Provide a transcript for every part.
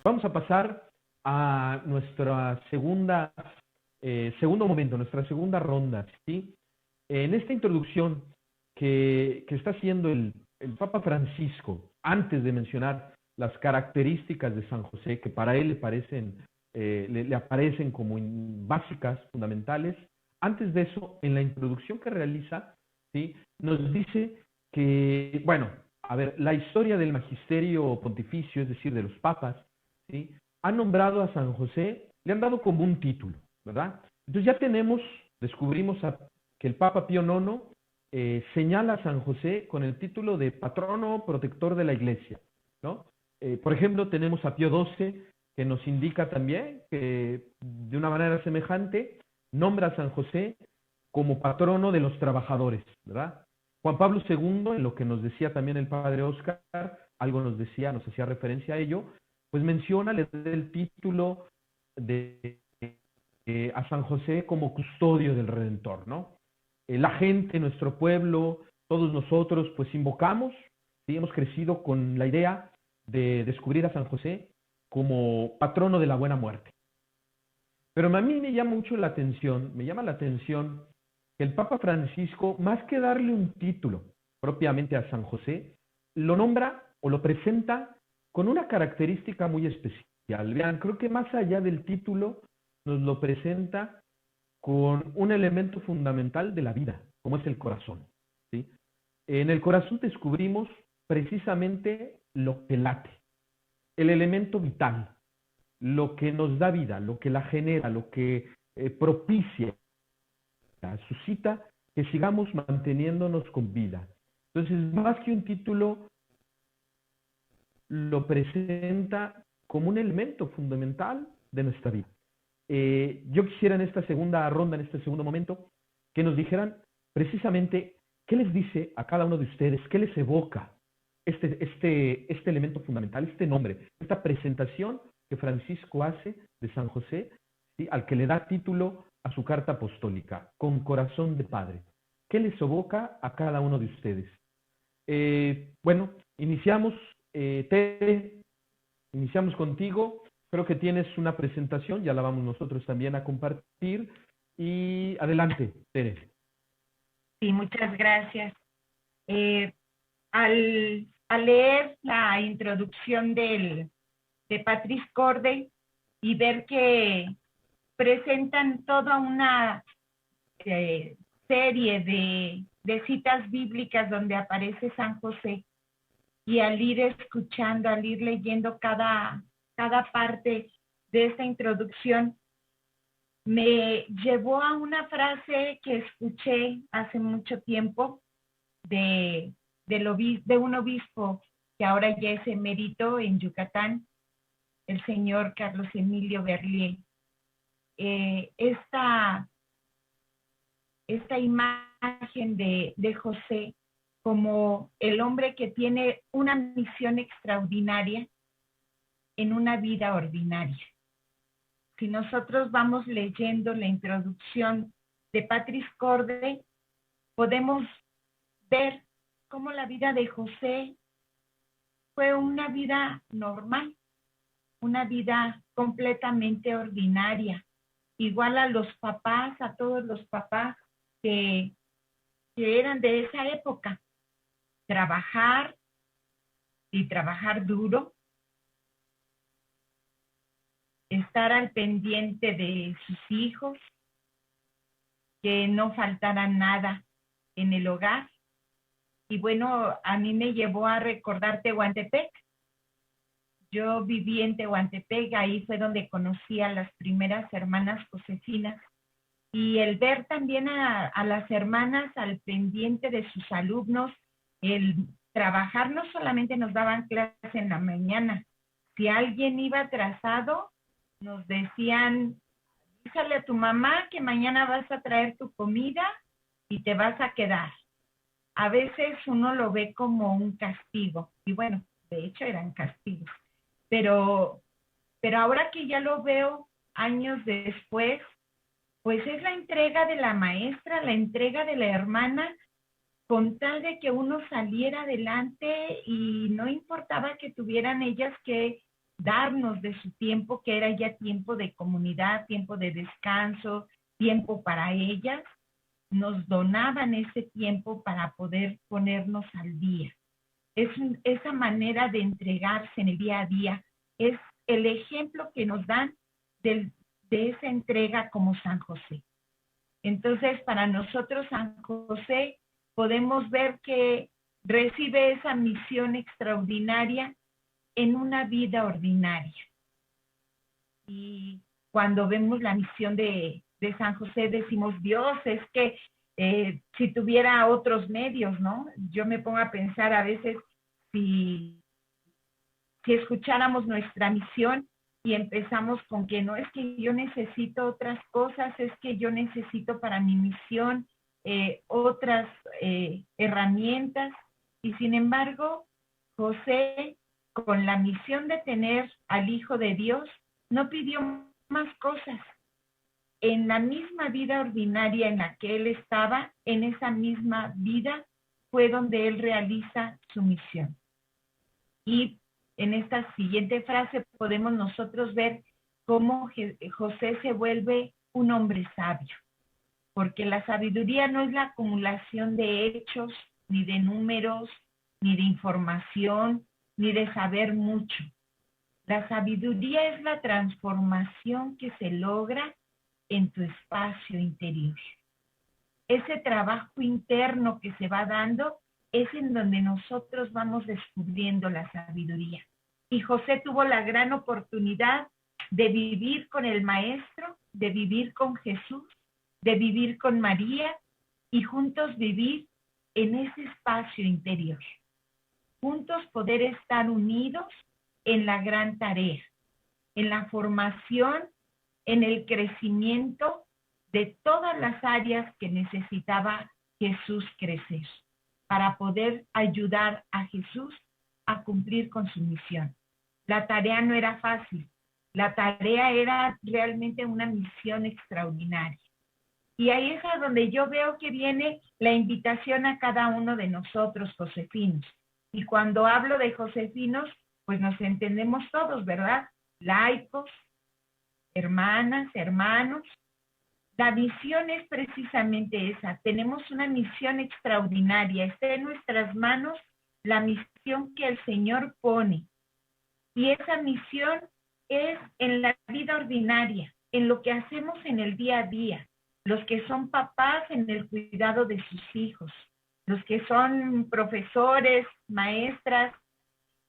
Vamos a pasar a nuestra segundo momento, nuestra segunda ronda, ¿sí? En esta introducción que está haciendo el Papa Francisco, antes de mencionar las características de San José, que para él le aparecen como básicas, fundamentales, antes de eso, en la introducción que realiza, ¿sí? Nos dice que, bueno, a ver, la historia del magisterio pontificio, es decir, de los papas, ¿sí? Han nombrado a San José, le han dado como un título, ¿verdad? Entonces ya descubrimos que el Papa Pío IX señala a San José con el título de patrono protector de la Iglesia, ¿no? Por ejemplo, tenemos a Pío XII, que nos indica también que de una manera semejante nombra a San José como patrono de los trabajadores, ¿verdad? Juan Pablo II, en lo que nos decía también el padre Óscar, algo nos hacía referencia a ello, pues menciona, le da el título a San José como custodio del Redentor, ¿no? La gente, nuestro pueblo, todos nosotros, pues invocamos, ¿sí? Hemos crecido con la idea de descubrir a San José como patrono de la buena muerte. Pero a mí me llama la atención que el Papa Francisco, más que darle un título propiamente a San José, lo nombra o lo presenta con una característica muy especial. Vean, creo que más allá del título, nos lo presenta con un elemento fundamental de la vida, como es el corazón, ¿sí? En el corazón descubrimos precisamente lo que late, el elemento vital, lo que nos da vida, lo que la genera, lo que propicia, suscita que sigamos manteniéndonos con vida. Entonces, más que un título, lo presenta como un elemento fundamental de nuestra vida. Yo quisiera en esta segunda ronda, en este segundo momento, que nos dijeran precisamente qué les dice a cada uno de ustedes, qué les evoca este elemento fundamental, este nombre, esta presentación que Francisco hace de San José, ¿sí? Al que le da título a su carta apostólica, con corazón de padre. ¿Qué les evoca a cada uno de ustedes? Bueno, iniciamos, Tere, iniciamos contigo. Creo que tienes una presentación, ya la vamos nosotros también a compartir. Y adelante, Tere. Sí, muchas gracias. Al leer la introducción de Patris Corde y ver que presentan toda una serie de citas bíblicas donde aparece San José, y al ir escuchando, al ir leyendo cada parte de esta introducción, me llevó a una frase que escuché hace mucho tiempo de un obispo que ahora ya es emérito en Yucatán, el señor Carlos Emilio Berlier. Esta imagen de José como el hombre que tiene una misión extraordinaria en una vida ordinaria. Si nosotros vamos leyendo la introducción de Patris Corde, podemos ver cómo la vida de José fue una vida normal, una vida completamente ordinaria, igual a los papás, a todos los papás que eran de esa época. Trabajar y trabajar duro, estar al pendiente de sus hijos, que no faltara nada en el hogar. Y bueno, a mí me llevó a recordar Tehuantepec. Yo viví en Tehuantepec, ahí fue donde conocí a las primeras hermanas josefinas. Y el ver también a las hermanas al pendiente de sus alumnos, el trabajar, no solamente nos daban clases en la mañana. Si alguien iba atrasado, nos decían, dígale a tu mamá que mañana vas a traer tu comida y te vas a quedar. A veces uno lo ve como un castigo, y bueno, de hecho eran castigos. Pero ahora que ya lo veo años después, pues es la entrega de la maestra, la entrega de la hermana, con tal de que uno saliera adelante, y no importaba que tuvieran ellas que darnos de su tiempo, que era ya tiempo de comunidad, tiempo de descanso, tiempo para ellas, nos donaban ese tiempo para poder ponernos al día. Esa manera de entregarse en el día a día es el ejemplo que nos dan de esa entrega como San José. Entonces, para nosotros San José podemos ver que recibe esa misión extraordinaria en una vida ordinaria. Y cuando vemos la misión de San José decimos, Dios, es que si tuviera otros medios, ¿no? Yo me pongo a pensar a veces si escucháramos nuestra misión y empezamos con que no, es que yo necesito otras cosas, es que yo necesito para mi misión otras herramientas. Y sin embargo, José, con la misión de tener al Hijo de Dios, no pidió más cosas. En la misma vida ordinaria en la que él estaba, en esa misma vida fue donde él realiza su misión. Y en esta siguiente frase podemos nosotros ver cómo José se vuelve un hombre sabio, porque la sabiduría no es la acumulación de hechos, ni de números, ni de información, ni de saber mucho. La sabiduría es la transformación que se logra en tu espacio interior. Ese trabajo interno que se va dando es en donde nosotros vamos descubriendo la sabiduría. Y José tuvo la gran oportunidad de vivir con el Maestro, de vivir con Jesús, de vivir con María y juntos vivir en ese espacio interior. Juntos poder estar unidos en la gran tarea, en la formación, en el crecimiento de todas las áreas que necesitaba Jesús crecer, para poder ayudar a Jesús a cumplir con su misión. La tarea no era fácil, la tarea era realmente una misión extraordinaria. Y ahí es a donde yo veo que viene la invitación a cada uno de nosotros, josefinos. Y cuando hablo de josefinos, pues nos entendemos todos, ¿verdad? Laicos, hermanas, hermanos. La misión es precisamente esa. Tenemos una misión extraordinaria. Está en nuestras manos la misión que el Señor pone. Y esa misión es en la vida ordinaria, en lo que hacemos en el día a día. Los que son papás en el cuidado de sus hijos. Los que son profesores, maestras,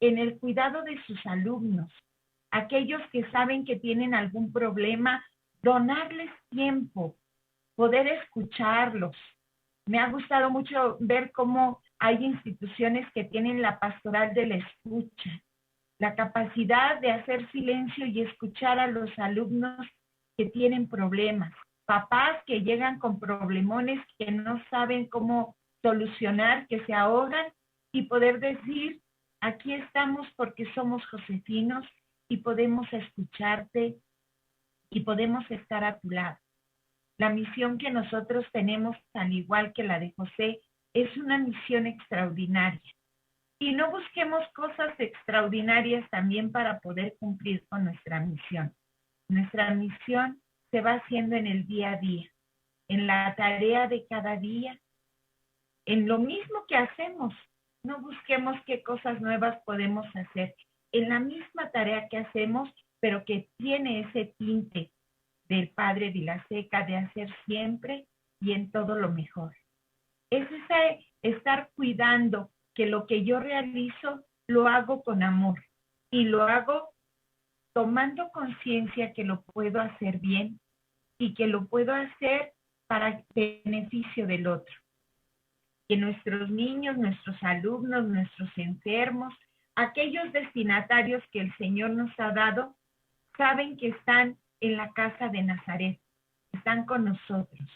en el cuidado de sus alumnos. Aquellos que saben que tienen algún problema, donarles tiempo, poder escucharlos. Me ha gustado mucho ver cómo hay instituciones que tienen la pastoral de la escucha, la capacidad de hacer silencio y escuchar a los alumnos que tienen problemas, papás que llegan con problemones que no saben cómo solucionar, que se ahogan y poder decir, aquí estamos porque somos josefinos y podemos escucharte y podemos estar a tu lado. La misión que nosotros tenemos, al igual que la de José, es una misión extraordinaria. Y no busquemos cosas extraordinarias también para poder cumplir con nuestra misión. Nuestra misión se va haciendo en el día a día, en la tarea de cada día, en lo mismo que hacemos. No busquemos qué cosas nuevas podemos hacer. En la misma tarea que hacemos, pero que tiene ese tinte del Padre Vilaseca de hacer siempre y en todo lo mejor. Es ese estar cuidando que lo que yo realizo lo hago con amor y lo hago tomando conciencia que lo puedo hacer bien y que lo puedo hacer para beneficio del otro. Que nuestros niños, nuestros alumnos, nuestros enfermos, aquellos destinatarios que el Señor nos ha dado, saben que están en la casa de Nazaret, están con nosotros.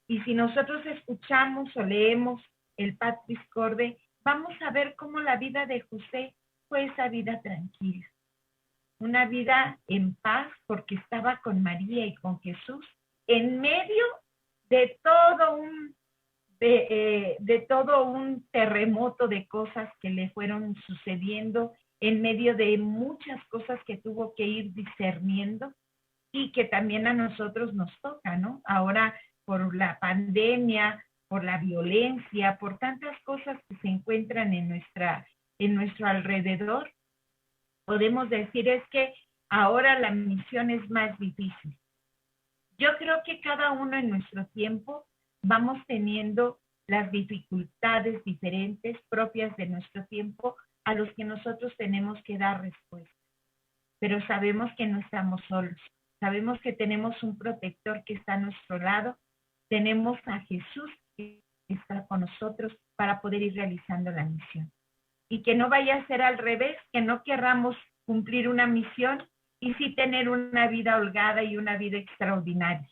Y si nosotros escuchamos o leemos el Patris Corde, vamos a ver cómo la vida de José fue esa vida tranquila. Una vida en paz porque estaba con María y con Jesús en medio de todo un terremoto de cosas que le fueron sucediendo en medio de muchas cosas que tuvo que ir discerniendo y que también a nosotros nos toca, ¿no? Ahora por la pandemia, por la violencia, por tantas cosas que se encuentran en nuestro alrededor, podemos decir es que ahora la misión es más difícil. Yo creo que cada uno en nuestro tiempo vamos teniendo las dificultades diferentes propias de nuestro tiempo a los que nosotros tenemos que dar respuesta. Pero sabemos que no estamos solos. Sabemos que tenemos un protector que está a nuestro lado. Tenemos a Jesús que está con nosotros para poder ir realizando la misión. Y que no vaya a ser al revés, que no querramos cumplir una misión y sí tener una vida holgada y una vida extraordinaria.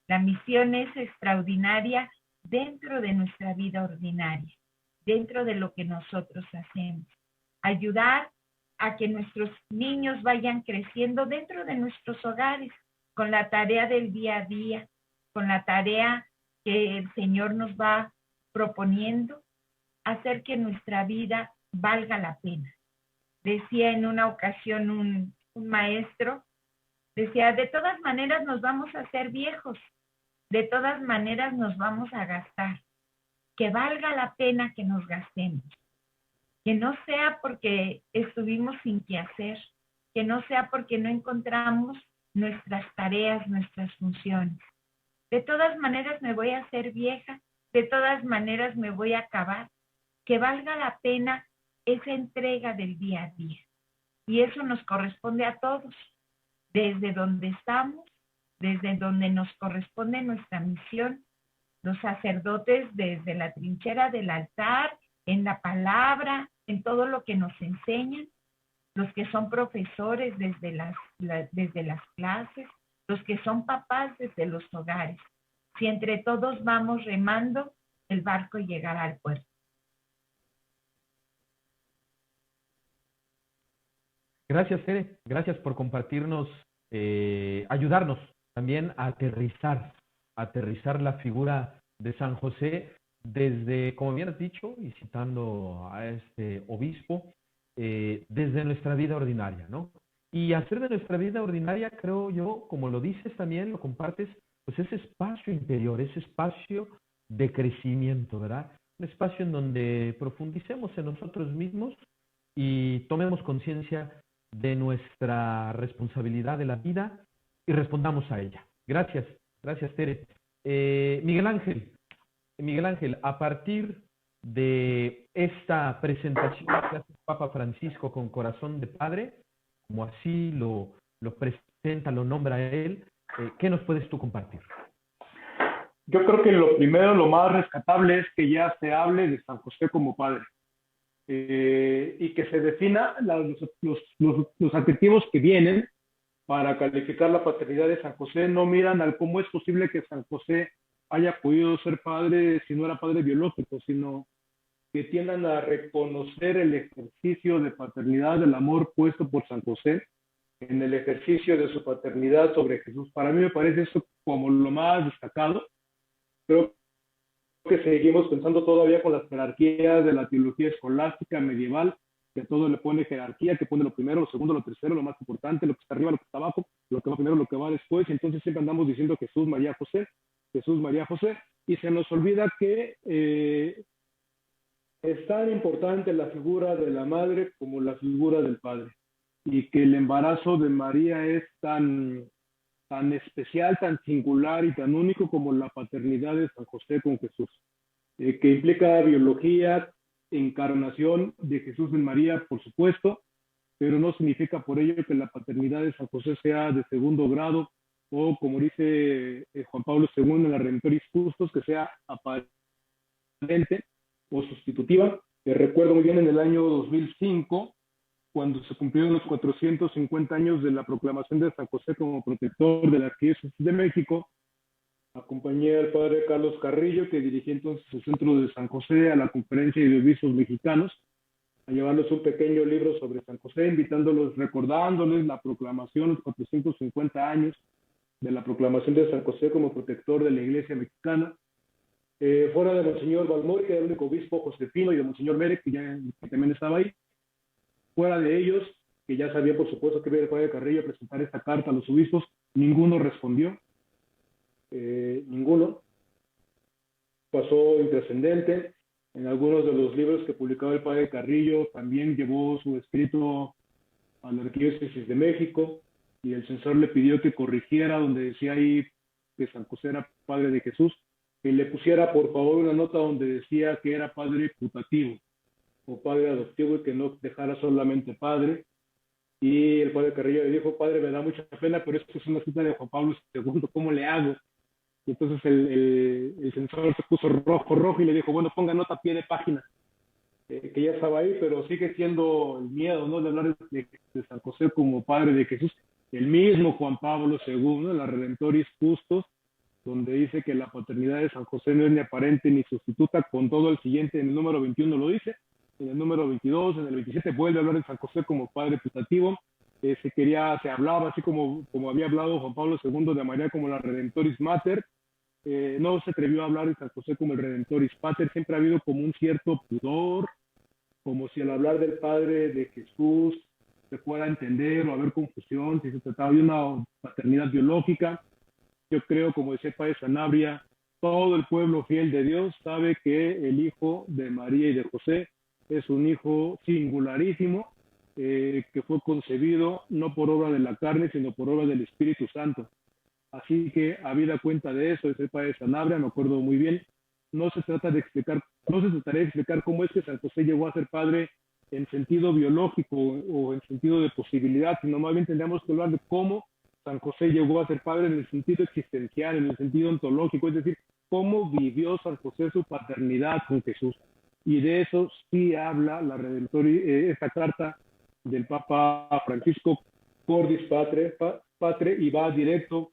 La misión es extraordinaria dentro de nuestra vida ordinaria, dentro de lo que nosotros hacemos. Ayudar a que nuestros niños vayan creciendo dentro de nuestros hogares, con la tarea del día a día, con la tarea que el Señor nos va proponiendo, hacer que nuestra vida valga la pena. Decía en una ocasión un maestro, decía, de todas maneras nos vamos a hacer viejos, de todas maneras nos vamos a gastar, que valga la pena que nos gastemos, que no sea porque estuvimos sin qué hacer, que no sea porque no encontramos nuestras tareas, nuestras funciones. De todas maneras me voy a hacer vieja, de todas maneras me voy a acabar, que valga la pena esa entrega del día a día. Y eso nos corresponde a todos, desde donde estamos, desde donde nos corresponde nuestra misión, los sacerdotes desde la trinchera del altar, en la palabra, en todo lo que nos enseñan, los que son profesores desde las clases, los que son papás desde los hogares. Si entre todos vamos remando, el barco llegará al puerto. Gracias, Tere. Gracias por compartirnos, ayudarnos también a aterrizar la figura de San José desde, como bien has dicho, y citando a este obispo, desde nuestra vida ordinaria, ¿no? Y hacer de nuestra vida ordinaria, creo yo, como lo dices también, lo compartes, pues ese espacio interior, ese espacio de crecimiento, ¿verdad? Un espacio en donde profundicemos en nosotros mismos y tomemos conciencia de nuestra responsabilidad de la vida y respondamos a ella. Gracias, gracias, Tere. Miguel Ángel, a partir de esta presentación que hace el Papa Francisco con corazón de padre, como así lo presenta, lo nombra él, ¿qué nos puedes tú compartir? Yo creo que lo primero, lo más rescatable es que ya se hable de San José como padre. Y que se defina los adjetivos que vienen para calificar la paternidad de San José. No miran al cómo es posible que San José haya podido ser padre si no era padre biológico, sino que tiendan a reconocer el ejercicio de paternidad, del amor puesto por San José en el ejercicio de su paternidad sobre Jesús. Para mí me parece eso como lo más destacado. Creo que seguimos pensando todavía con las jerarquías de la teología escolástica medieval, que todo le pone jerarquía, que pone lo primero, lo segundo, lo tercero, lo más importante, lo que está arriba, lo que está abajo, lo que va primero, lo que va después, y entonces siempre andamos diciendo Jesús, María, José, y se nos olvida que es tan importante la figura de la madre como la figura del padre, y que el embarazo de María es tan especial, tan singular y tan único como la paternidad de San José con Jesús, que implica biología, encarnación de Jesús en María, por supuesto, pero no significa por ello que la paternidad de San José sea de segundo grado o, como dice Juan Pablo II en la Redentoris Justus, que sea aparente o sustitutiva. Recuerdo muy bien en el año 2005, cuando se cumplieron los 450 años de la proclamación de San José como protector de la Arquidiócesis de México, acompañé al padre Carlos Carrillo, que dirigía entonces el Centro de San José, a la Conferencia de Obispos Mexicanos, a llevarles un pequeño libro sobre San José, invitándolos, recordándoles la proclamación, los 450 años de la proclamación de San José como protector de la Iglesia mexicana. Fuera de Monseñor Balmori, que era el único obispo josefino, y de Monseñor Mere, que también estaba ahí. Fuera de ellos, que ya sabía por supuesto que iba el padre Carrillo a presentar esta carta a los obispos, ninguno respondió, ninguno. Pasó intrascendente. En algunos de los libros que publicaba el padre Carrillo también llevó su escrito a la Arquidiócesis de México y el censor le pidió que corrigiera donde decía ahí que San José era padre de Jesús, que le pusiera por favor una nota donde decía que era padre putativo o padre adoptivo y que no dejara solamente padre. Y el padre Carrillo le dijo, padre, me da mucha pena, pero esto es una cita de Juan Pablo II, ¿cómo le hago? Y entonces el censor se puso rojo y le dijo, bueno, ponga nota a pie de página, que ya estaba ahí, pero sigue siendo el miedo, ¿no?, de hablar de San José como padre de Jesús. El mismo Juan Pablo II, ¿no?, la Redentoris Custos, donde dice que la paternidad de San José no es ni aparente ni sustituta, con todo el siguiente, en el número 21 lo dice, en el número 22, en el 27 vuelve a hablar de San José como padre putativo. Se hablaba, así como había hablado Juan Pablo II, de María como la Redentoris Mater. No se atrevió a hablar de San José como el Redentoris Pater. Siempre ha habido como un cierto pudor, como si al hablar del Padre de Jesús se pueda entender o haber confusión, si se trataba de una paternidad biológica. Yo creo, como decía el padre Sanabria, todo el pueblo fiel de Dios sabe que el hijo de María y de José es un hijo singularísimo, que fue concebido no por obra de la carne, sino por obra del Espíritu Santo. Así que, habida cuenta de eso, decía el padre Sanabria, me acuerdo muy bien, no se trataría de explicar cómo es que San José llegó a ser padre en sentido biológico o en sentido de posibilidad, sino más bien tendríamos que hablar de cómo San José llegó a ser padre en el sentido existencial, en el sentido ontológico, es decir, cómo vivió San José su paternidad con Jesús. Y de eso sí habla la esta carta del Papa Francisco, Cordis Patre, y va directo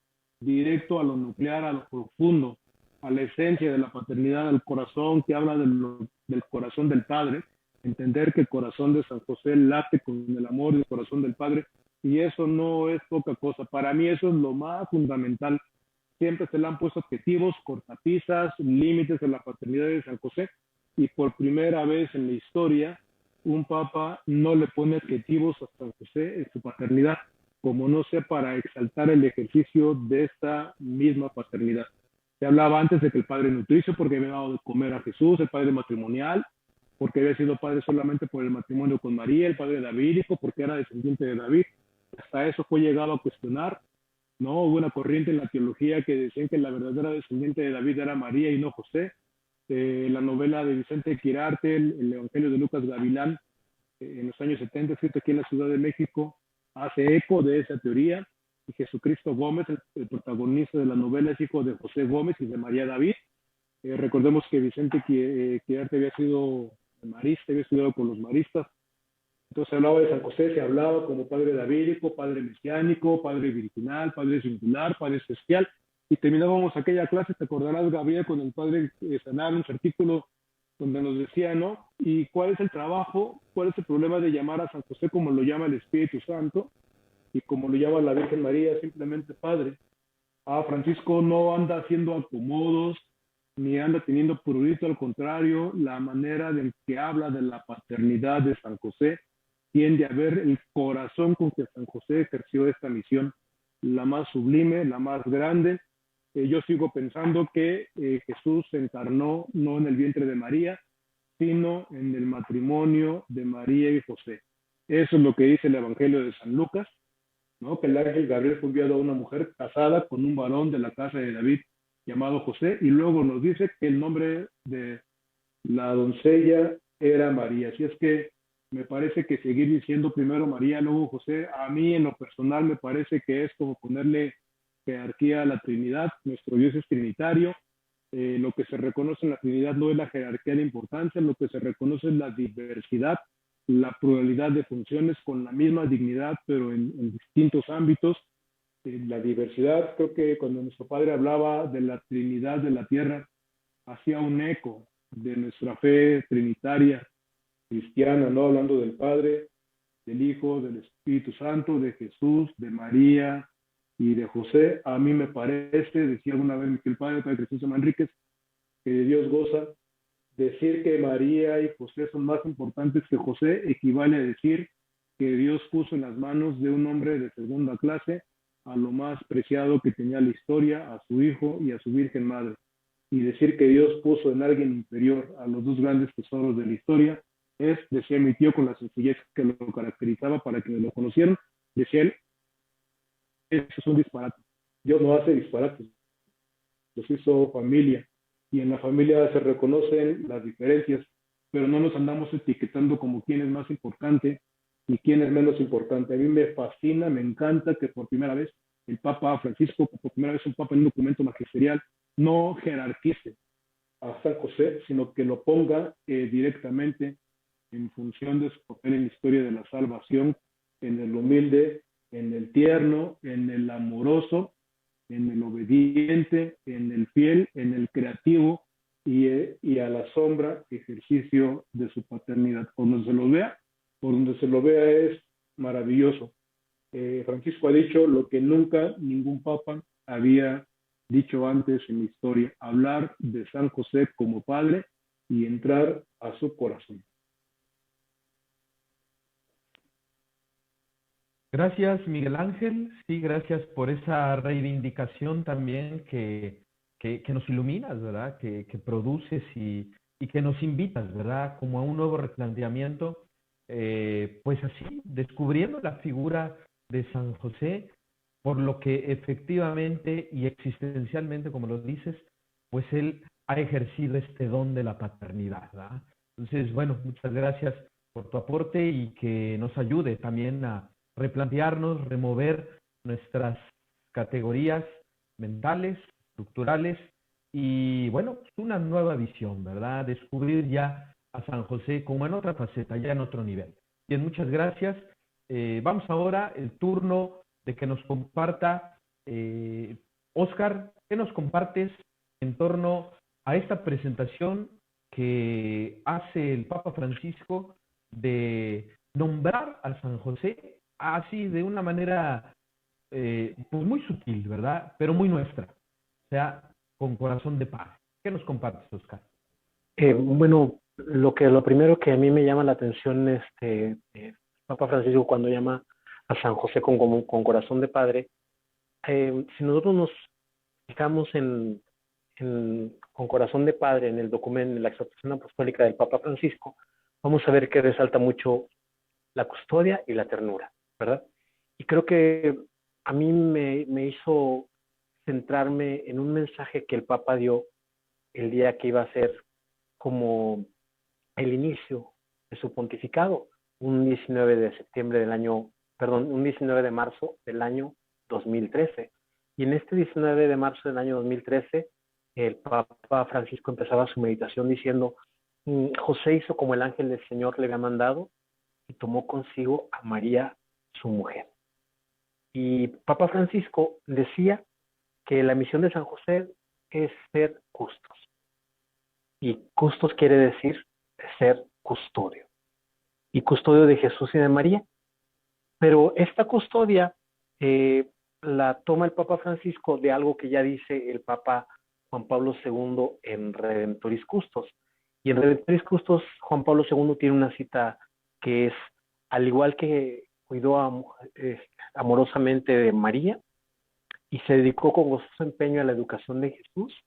a lo nuclear, a lo profundo, a la esencia de la paternidad, al corazón, que habla del corazón del Padre, entender que el corazón de San José late con el amor del corazón del Padre, y eso no es poca cosa. Para mí eso es lo más fundamental. Siempre se le han puesto objetivos, cortapisas, límites a la paternidad de San José, y por primera vez en la historia un papa no le pone adjetivos a San José en su paternidad, como no sea para exaltar el ejercicio de esta misma paternidad. Se hablaba antes de que el padre nutricio, porque había dado de comer a Jesús, el padre matrimonial, porque había sido padre solamente por el matrimonio con María, el padre davídico, porque era descendiente de David. Hasta eso fue llegado a cuestionar, ¿no? Hubo una corriente en la teología que decían que la verdadera descendiente de David era María y no José. La novela de Vicente Quirarte, el Evangelio de Lucas Gavilán, en los años 70, escrito aquí en la Ciudad de México, hace eco de esa teoría. Y Jesucristo Gómez, el protagonista de la novela, es hijo de José Gómez y de María David. Recordemos que Vicente Quirarte había sido marista, había estudiado con los maristas. Entonces se hablaba de San José, se hablaba como padre davídico, padre mesiánico, padre virginal, padre singular, padre celestial. Y terminábamos aquella clase, te acordarás, Gabriel, con el padre Sanar, un artículo donde nos decía, ¿no? ¿Y cuál es el trabajo, cuál es el problema de llamar a San José como lo llama el Espíritu Santo y como lo llama la Virgen María, simplemente Padre? Francisco no anda haciendo acomodos, ni anda teniendo prurito, al contrario, la manera en que habla de la paternidad de San José tiende a ver el corazón con que San José ejerció esta misión, la más sublime, la más grande. Yo sigo pensando que Jesús se encarnó no en el vientre de María, sino en el matrimonio de María y José. Eso es lo que dice el Evangelio de San Lucas, ¿no? Que el ángel Gabriel fue enviado a una mujer casada con un varón de la casa de David llamado José, y luego nos dice que el nombre de la doncella era María. Así es que me parece que seguir diciendo primero María, luego José, a mí en lo personal me parece que es como ponerle jerarquía a la Trinidad. Nuestro Dios es trinitario. Lo que se reconoce en la Trinidad no es la jerarquía de importancia, lo que se reconoce es la diversidad, la pluralidad de funciones con la misma dignidad, pero en distintos ámbitos. La diversidad, creo que cuando nuestro Padre hablaba de la Trinidad de la tierra, hacía un eco de nuestra fe trinitaria cristiana, ¿no? Hablando del Padre, del Hijo, del Espíritu Santo, de Jesús, de María y de José. A mí me parece, decía alguna vez el Padre Cristóbal Manríquez, que de Dios goza. Decir que María y José son más importantes que José equivale a decir que Dios puso en las manos de un hombre de segunda clase, a lo más preciado que tenía la historia, a su hijo y a su Virgen Madre. Y decir que Dios puso en alguien inferior a los dos grandes tesoros de la historia es, decía mi tío con la sencillez que lo caracterizaba para quienes lo conocieron, decía él, eso es un disparate. Dios no hace disparates, los hizo familia. Y en la familia se reconocen las diferencias, pero no nos andamos etiquetando como quién es más importante y quién es menos importante. A mí me fascina, me encanta que por primera vez el Papa Francisco, por primera vez un Papa en un documento magisterial, no jerarquice a San José, sino que lo ponga directamente en función de su papel en la historia de la salvación, en el humilde, en el tierno, en el amoroso, en el obediente, en el fiel, en el creativo y a la sombra ejercicio de su paternidad. Por donde se lo vea es maravilloso. Francisco ha dicho lo que nunca ningún papa había dicho antes en la historia, hablar de San José como padre y entrar a su corazón. Gracias, Miguel Ángel. Sí, gracias por esa reivindicación también que nos iluminas, ¿verdad? Que produces y que nos invitas, ¿verdad? Como a un nuevo replanteamiento, pues así, descubriendo la figura de San José, por lo que efectivamente y existencialmente, como lo dices, pues él ha ejercido este don de la paternidad, ¿verdad? Entonces, bueno, muchas gracias por tu aporte y que nos ayude también a replantearnos, remover nuestras categorías mentales, estructurales y, bueno, pues una nueva visión, ¿verdad? Descubrir ya a San José como en otra faceta, ya en otro nivel. Bien, muchas gracias. Vamos ahora el turno de que nos comparta Óscar, ¿qué nos compartes en torno a esta presentación que hace el Papa Francisco de nombrar a San José así de una manera pues muy sutil, ¿verdad? Pero muy nuestra, o sea, con corazón de padre? ¿Qué nos compartes, Oscar? Bueno, lo primero que a mí me llama la atención, Papa Francisco cuando llama a San José con corazón de padre, si nosotros nos fijamos con corazón de padre en el documento, en la exhortación apostólica del Papa Francisco, vamos a ver que resalta mucho la custodia y la ternura, ¿verdad? Y creo que a mí me hizo centrarme en un mensaje que el Papa dio el día que iba a ser como el inicio de su pontificado, un 19 de marzo del año 2013. Y en este 19 de marzo del año 2013, el Papa Francisco empezaba su meditación diciendo, José hizo como el ángel del Señor le había mandado y tomó consigo a María, su mujer. Y Papa Francisco decía que la misión de San José es ser custos. Y custos quiere decir ser custodio. Y custodio de Jesús y de María. Pero esta custodia la toma el Papa Francisco de algo que ya dice el Papa Juan Pablo II en Redemptoris Custos. Y en Redemptoris Custos, Juan Pablo II tiene una cita que es, al igual que cuidó amorosamente de María y se dedicó con gozoso empeño a la educación de Jesús,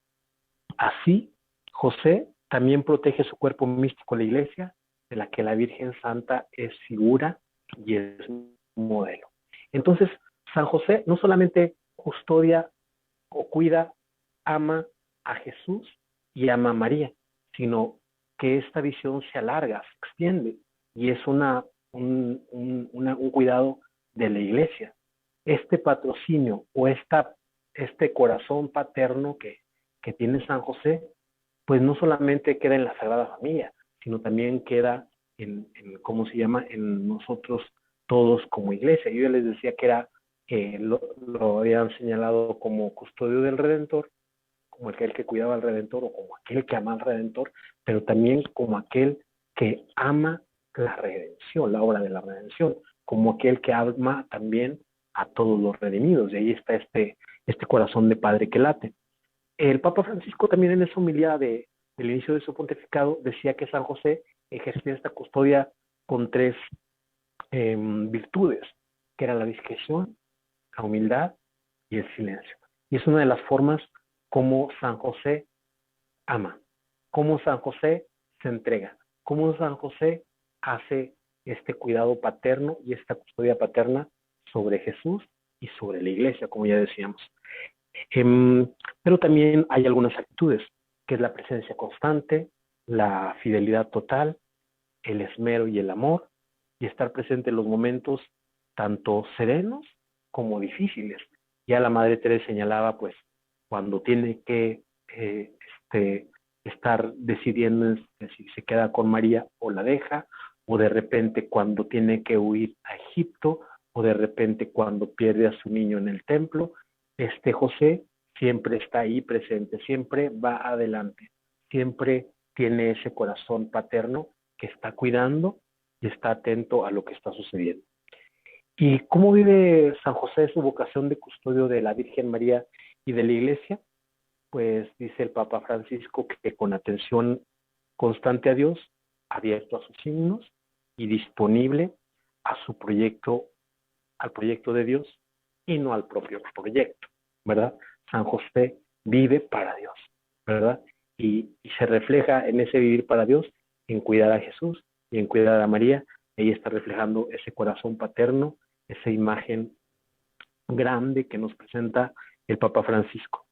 así José también protege su cuerpo místico, la Iglesia, de la que la Virgen Santa es figura y es modelo. Entonces, San José no solamente custodia o cuida, ama a Jesús y ama a María, sino que esta visión se alarga, se extiende, y es un cuidado de la Iglesia. Este patrocinio o este corazón paterno que tiene San José, pues no solamente queda en la Sagrada Familia, sino también queda ¿cómo se llama?, en nosotros todos como Iglesia. Yo ya les decía que lo habían señalado como custodio del Redentor, como aquel que cuidaba al Redentor o como aquel que ama al Redentor, pero también como aquel que ama la redención, la obra de la redención, como aquel que ama también a todos los redimidos. Y ahí está este corazón de padre que late. El Papa Francisco también en esa homilía del inicio de su pontificado decía que San José ejercía esta custodia con tres virtudes, que era la discreción, la humildad y el silencio. Y es una de las formas como San José ama, cómo San José se entrega, cómo San José hace este cuidado paterno y esta custodia paterna sobre Jesús y sobre la iglesia, como ya decíamos. Pero también hay algunas actitudes, que es la presencia constante, la fidelidad total, el esmero y el amor, y estar presente en los momentos tanto serenos como difíciles. Ya la Madre Teresa señalaba, pues, cuando tiene que estar decidiendo si se queda con María o la deja, o de repente cuando tiene que huir a Egipto, o de repente cuando pierde a su niño en el templo. José siempre está ahí presente, siempre va adelante, siempre tiene ese corazón paterno que está cuidando y está atento a lo que está sucediendo. ¿Y cómo vive San José su vocación de custodio de la Virgen María y de la Iglesia? Pues dice el Papa Francisco que con atención constante a Dios, abierto a sus signos y disponible a su proyecto, al proyecto de Dios y no al propio proyecto, ¿verdad? San José vive para Dios, ¿verdad? Y se refleja en ese vivir para Dios, en cuidar a Jesús y en cuidar a María. Ahí está reflejando ese corazón paterno, esa imagen grande que nos presenta el Papa Francisco.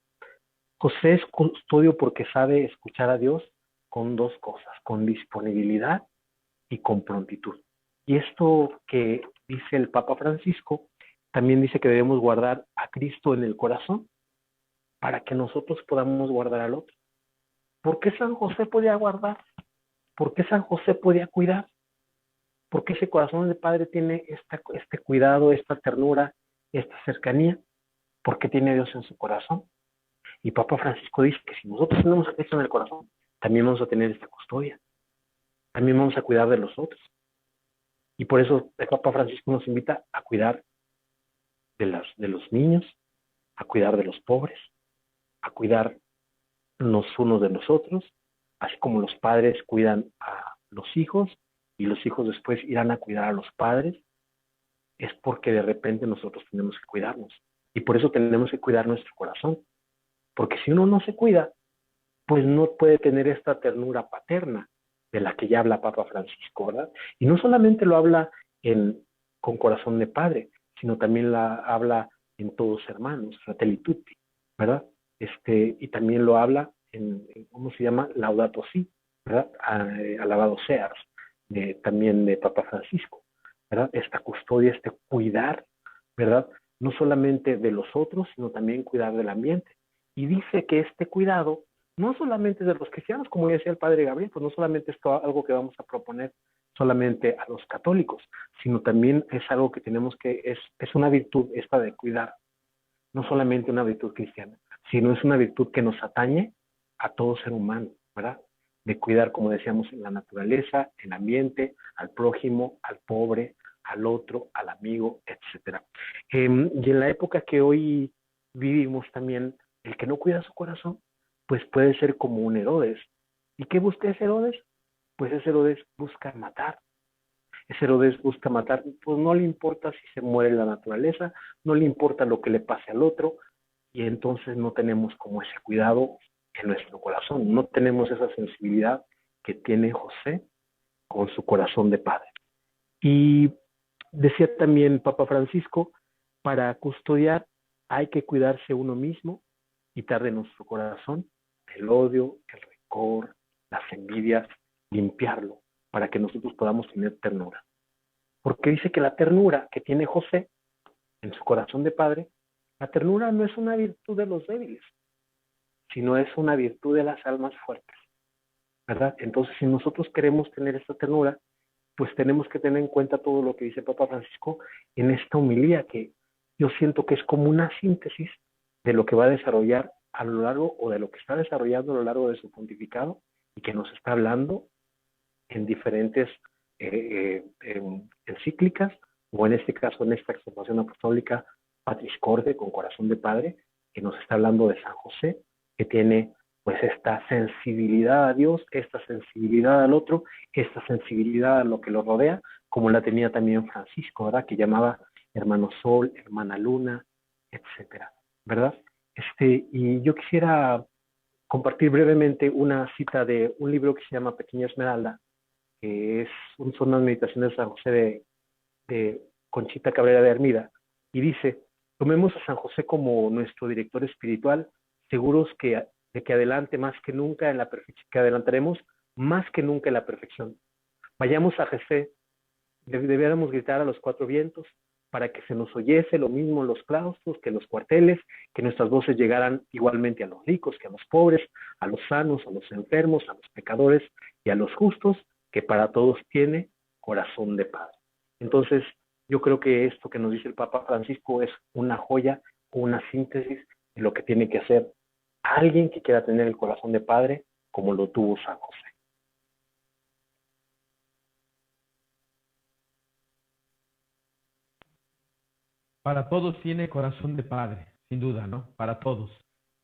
José es custodio porque sabe escuchar a Dios con dos cosas, con disponibilidad y con prontitud. Y esto que dice el Papa Francisco, también dice que debemos guardar a Cristo en el corazón para que nosotros podamos guardar al otro. ¿Por qué San José podía guardar? ¿Por qué San José podía cuidar? ¿Por qué ese corazón de padre tiene este cuidado, esta ternura, esta cercanía? Porque tiene a Dios en su corazón. Y Papa Francisco dice que si nosotros tenemos a Cristo en el corazón, también vamos a tener esta custodia. También vamos a cuidar de los otros. Y por eso el Papa Francisco nos invita a cuidar de los niños, a cuidar de los pobres, a cuidar los unos de los otros, así como los padres cuidan a los hijos y los hijos después irán a cuidar a los padres, es porque de repente nosotros tenemos que cuidarnos. Y por eso tenemos que cuidar nuestro corazón. Porque si uno no se cuida, pues no puede tener esta ternura paterna de la que ya habla Papa Francisco, ¿verdad? Y no solamente lo habla con corazón de padre, sino también la habla en todos hermanos, Fratelli Tutti, ¿verdad? Y también lo habla en ¿cómo se llama? Laudato Si, ¿verdad? Alabado seas, también de Papa Francisco, ¿verdad? Esta custodia, este cuidar, ¿verdad? No solamente de los otros, sino también cuidar del ambiente. Y dice que este cuidado no solamente de los cristianos, como decía el padre Gabriel, pues no solamente es algo que vamos a proponer solamente a los católicos, sino también es algo que tenemos que, es una virtud esta de cuidar, no solamente una virtud cristiana, sino es una virtud que nos atañe a todo ser humano, ¿verdad? De cuidar, como decíamos, en la naturaleza, el ambiente, al prójimo, al pobre, al otro, al amigo, etcétera. Y en la época que hoy vivimos también, el que no cuida su corazón, pues puede ser como un Herodes. ¿Y qué busca ese Herodes? Pues ese Herodes busca matar. Ese Herodes busca matar, pues no le importa si se muere la naturaleza, no le importa lo que le pase al otro, y entonces no tenemos como ese cuidado en nuestro corazón, no tenemos esa sensibilidad que tiene José con su corazón de padre. Y decía también Papa Francisco, para custodiar hay que cuidarse uno mismo, quitar de nuestro corazón el odio, el rencor, las envidias, limpiarlo para que nosotros podamos tener ternura. Porque dice que la ternura que tiene José en su corazón de padre, la ternura no es una virtud de los débiles, sino es una virtud de las almas fuertes, ¿verdad? Entonces, si nosotros queremos tener esta ternura, pues tenemos que tener en cuenta todo lo que dice Papa Francisco en esta homilía, que yo siento que es como una síntesis de lo que va a desarrollar a lo largo, o de lo que está desarrollando a lo largo de su pontificado, y que nos está hablando en diferentes encíclicas, o en este caso en esta exhortación apostólica Patris Corde, con corazón de padre, que nos está hablando de San José, que tiene pues esta sensibilidad a Dios, esta sensibilidad al otro, esta sensibilidad a lo que lo rodea, como la tenía también Francisco, ¿verdad? Que llamaba hermano Sol, hermana Luna, etcétera, ¿verdad? Y yo quisiera compartir brevemente una cita de un libro que se llama Pequeña Esmeralda, que son unas meditaciones de San José de Conchita Cabrera de Hermida, y dice: tomemos a San José como nuestro director espiritual, seguros de que adelante más que nunca en la perfección, que adelantaremos más que nunca en la perfección. Vayamos a José, debiéramos gritar a los cuatro vientos para que se nos oyese lo mismo en los claustros que en los cuarteles, que nuestras voces llegaran igualmente a los ricos que a los pobres, a los sanos, a los enfermos, a los pecadores y a los justos, que para todos tiene corazón de Padre. Entonces, yo creo que esto que nos dice el Papa Francisco es una joya o una síntesis de lo que tiene que hacer alguien que quiera tener el corazón de Padre como lo tuvo San José. Para todos tiene corazón de padre, sin duda, ¿no? Para todos.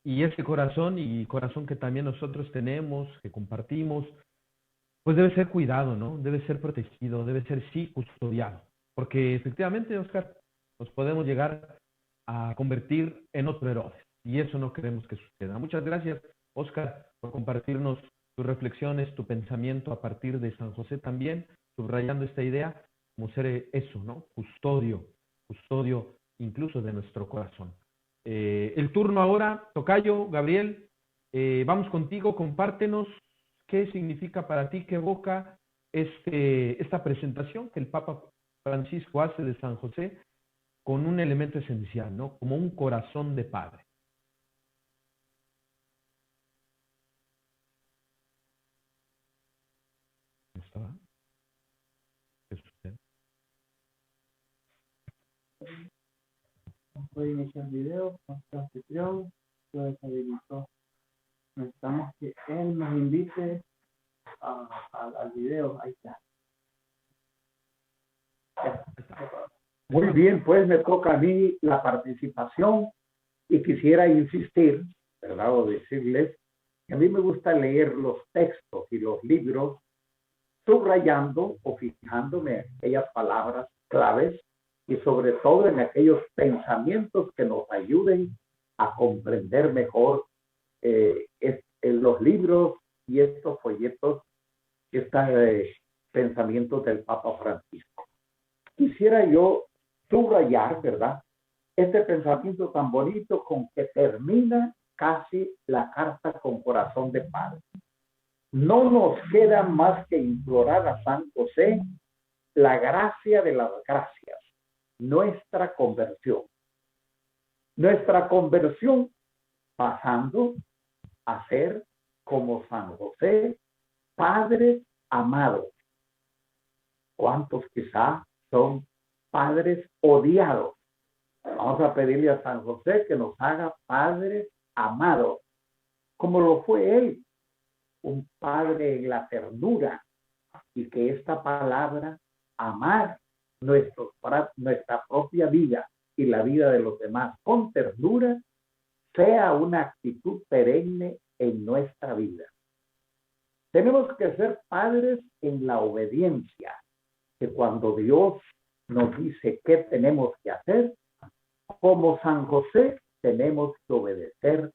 Y ese corazón y corazón que también nosotros tenemos, que compartimos, pues debe ser cuidado, ¿no? Debe ser protegido, debe ser sí custodiado. Porque efectivamente, Oscar, nos podemos llegar a convertir en otro Herodes. Y eso no queremos que suceda. Muchas gracias, Oscar, por compartirnos tus reflexiones, tu pensamiento a partir de San José también, subrayando esta idea como ser eso, ¿no? Custodio incluso de nuestro corazón. El turno ahora, Tocayo, Gabriel, vamos contigo, compártenos qué significa para ti, qué evoca esta presentación que el Papa Francisco hace de San José con un elemento esencial, ¿no? Como un corazón de padre. ¿Está? ¿Qué sucede? Puede iniciar el video, nuestro anfitrión lo deshabilitó. Necesitamos que él nos invite al video. Ahí está. Muy bien, pues me toca a mí la participación y quisiera insistir, ¿verdad? O decirles que a mí me gusta leer los textos y los libros subrayando o fijándome en aquellas palabras claves y sobre todo en aquellos pensamientos que nos ayuden a comprender mejor en los libros y estos folletos, estos pensamientos del Papa Francisco. Quisiera yo subrayar, ¿verdad?, este pensamiento tan bonito con que termina casi la carta con corazón de padre. No nos queda más que implorar a San José la gracia de las gracias, nuestra conversión. Nuestra conversión pasando a ser como San José, padres amados. ¿Cuántos quizá son padres odiados? Vamos a pedirle a San José que nos haga padres amados, como lo fue él, un padre en la ternura, y que esta palabra, amar nuestra propia vida y la vida de los demás con ternura, sea una actitud perenne en nuestra vida. Tenemos que ser padres en la obediencia, que cuando Dios nos dice qué tenemos que hacer, como San José tenemos que obedecer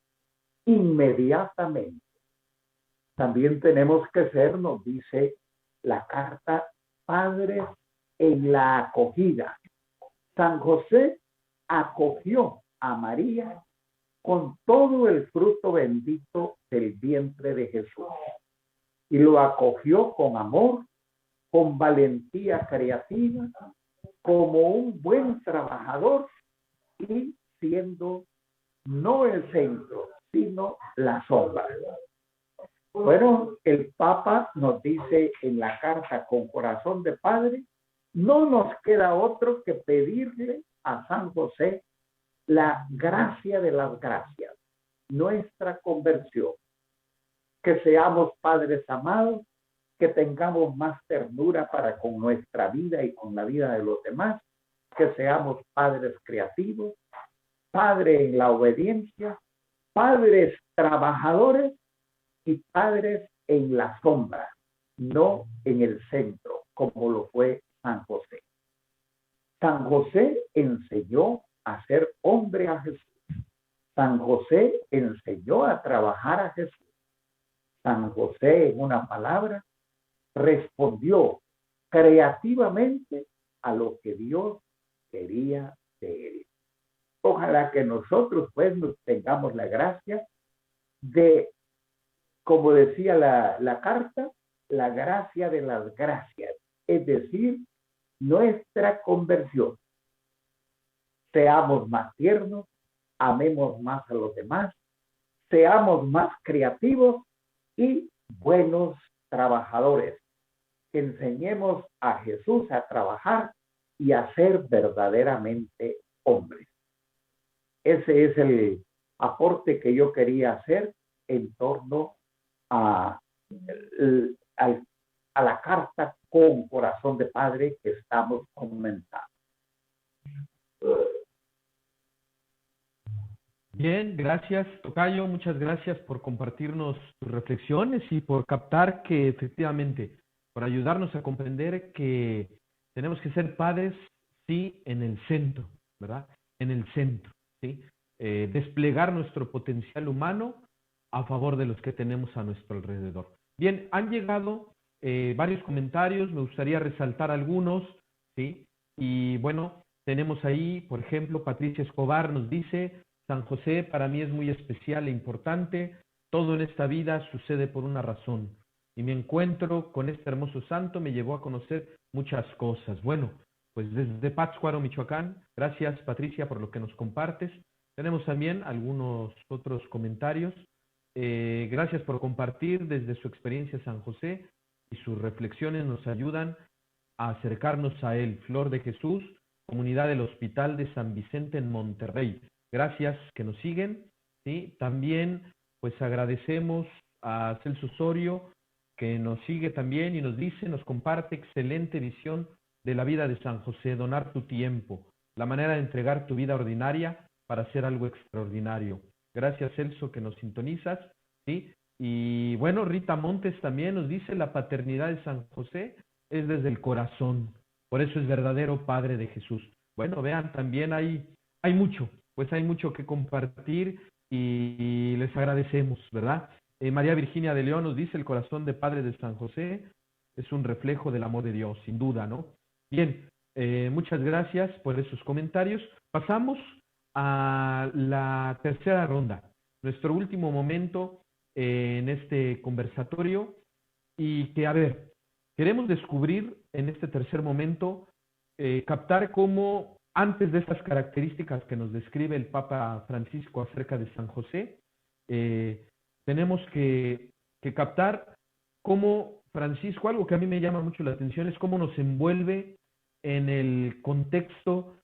inmediatamente. También tenemos que ser, nos dice la carta, padres en la acogida. San José acogió a María con todo el fruto bendito del vientre de Jesús. Y lo acogió con amor, con valentía creativa, como un buen trabajador y siendo no el centro, sino la sombra. Bueno, el Papa nos dice en la carta con corazón de padre, no nos queda otro que pedirle a San José la gracia de las gracias, nuestra conversión. Que seamos padres amados, que tengamos más ternura para con nuestra vida y con la vida de los demás, que seamos padres creativos, padres en la obediencia, padres trabajadores y padres en la sombra, no en el centro, como lo fue San José. San José enseñó a ser hombre a Jesús. San José enseñó a trabajar a Jesús. San José, en una palabra, respondió creativamente a lo que Dios quería de él. Ojalá que nosotros pues nos tengamos la gracia de, como decía la carta, la gracia de las gracias, es decir, nuestra conversión. Seamos más tiernos, amemos más a los demás, seamos más creativos y buenos trabajadores. Enseñemos a Jesús a trabajar y a ser verdaderamente hombres. Ese es el aporte que yo quería hacer en torno a la carta con corazón de padre que estamos comentando. Bien, gracias, tocayo. Muchas gracias por compartirnos tus reflexiones y por captar que efectivamente, por ayudarnos a comprender que tenemos que ser padres, sí, en el centro, ¿verdad? En el centro, ¿sí? Desplegar nuestro potencial humano a favor de los que tenemos a nuestro alrededor. Bien, han llegado varios comentarios, me gustaría resaltar algunos, ¿sí? Y bueno, tenemos ahí, por ejemplo, Patricia Escobar nos dice: San José para mí es muy especial e importante, todo en esta vida sucede por una razón, y mi encuentro con este hermoso santo me llevó a conocer muchas cosas. Bueno, pues desde Pátzcuaro, Michoacán, gracias Patricia por lo que nos compartes. Tenemos también algunos otros comentarios. Gracias por compartir desde su experiencia San José, y sus reflexiones nos ayudan a acercarnos a él. Flor de Jesús, comunidad del Hospital de San Vicente en Monterrey. Gracias que nos siguen, ¿sí? También pues agradecemos a Celso Osorio, que nos sigue también y nos dice, nos comparte excelente visión de la vida de San José: donar tu tiempo, la manera de entregar tu vida ordinaria para hacer algo extraordinario. Gracias, Celso, que nos sintonizas, ¿sí? Y bueno, Rita Montes también nos dice: la paternidad de San José es desde el corazón, por eso es verdadero Padre de Jesús. Bueno, vean, también hay mucho, pues hay mucho que compartir y les agradecemos, ¿verdad? María Virginia de León nos dice: el corazón de Padre de San José es un reflejo del amor de Dios, sin duda, ¿no? Bien, muchas gracias por esos comentarios. Pasamos a la tercera ronda, nuestro último momento en este conversatorio, y que, a ver, queremos descubrir en este tercer momento, captar cómo, antes de estas características que nos describe el Papa Francisco acerca de San José, tenemos que captar cómo Francisco, algo que a mí me llama mucho la atención, es cómo nos envuelve en el contexto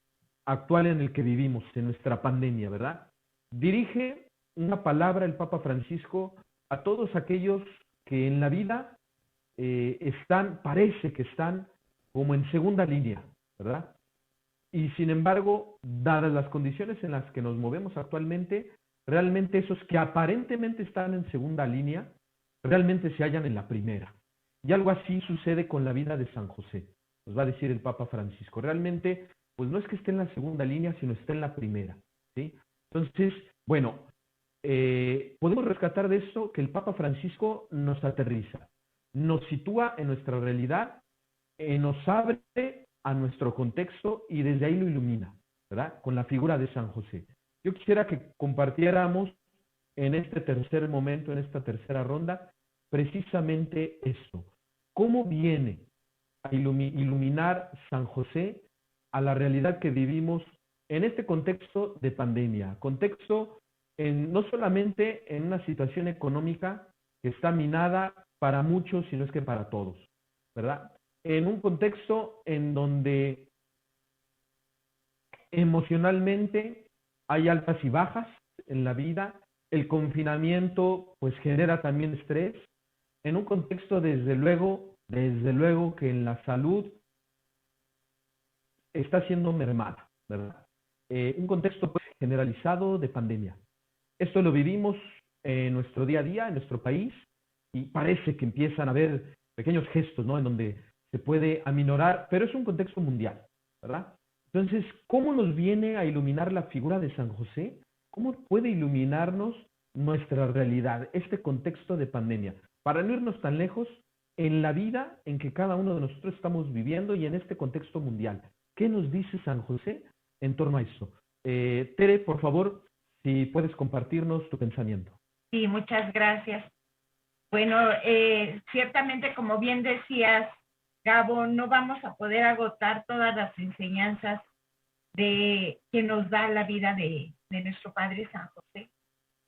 actual en el que vivimos, en nuestra pandemia, ¿verdad? Dirige una palabra el Papa Francisco a todos aquellos que en la vida parece que están como en segunda línea, ¿verdad? Y sin embargo, dadas las condiciones en las que nos movemos actualmente, realmente esos que aparentemente están en segunda línea, realmente se hallan en la primera. Y algo así sucede con la vida de San José, nos va a decir el Papa Francisco. Realmente, pues no es que esté en la segunda línea, sino está en la primera, ¿sí? Entonces, bueno, podemos rescatar de esto que el Papa Francisco nos aterriza, nos sitúa en nuestra realidad, nos abre a nuestro contexto y desde ahí lo ilumina, ¿verdad? Con la figura de San José. Yo quisiera que compartiéramos en este tercer momento, en esta tercera ronda, precisamente esto. ¿Cómo viene a iluminar San José a la realidad que vivimos en este contexto de pandemia? Contexto no solamente en una situación económica que está minada para muchos, sino es que para todos, ¿verdad? En un contexto en donde emocionalmente hay altas y bajas en la vida, el confinamiento pues genera también estrés, en un contexto desde luego que en la salud está siendo mermada, ¿verdad? Un contexto pues generalizado de pandemia. Esto lo vivimos en nuestro día a día, en nuestro país, y parece que empiezan a haber pequeños gestos, ¿no? En donde se puede aminorar, pero es un contexto mundial, ¿verdad? Entonces, ¿cómo nos viene a iluminar la figura de San José? ¿Cómo puede iluminarnos nuestra realidad, este contexto de pandemia? Para no irnos tan lejos, en la vida en que cada uno de nosotros estamos viviendo y en este contexto mundial. ¿Qué nos dice San José en torno a eso? Tere, por favor, si puedes compartirnos tu pensamiento. Sí, muchas gracias. Bueno, ciertamente, como bien decías, Gabo, no vamos a poder agotar todas las enseñanzas que nos da la vida de nuestro Padre San José,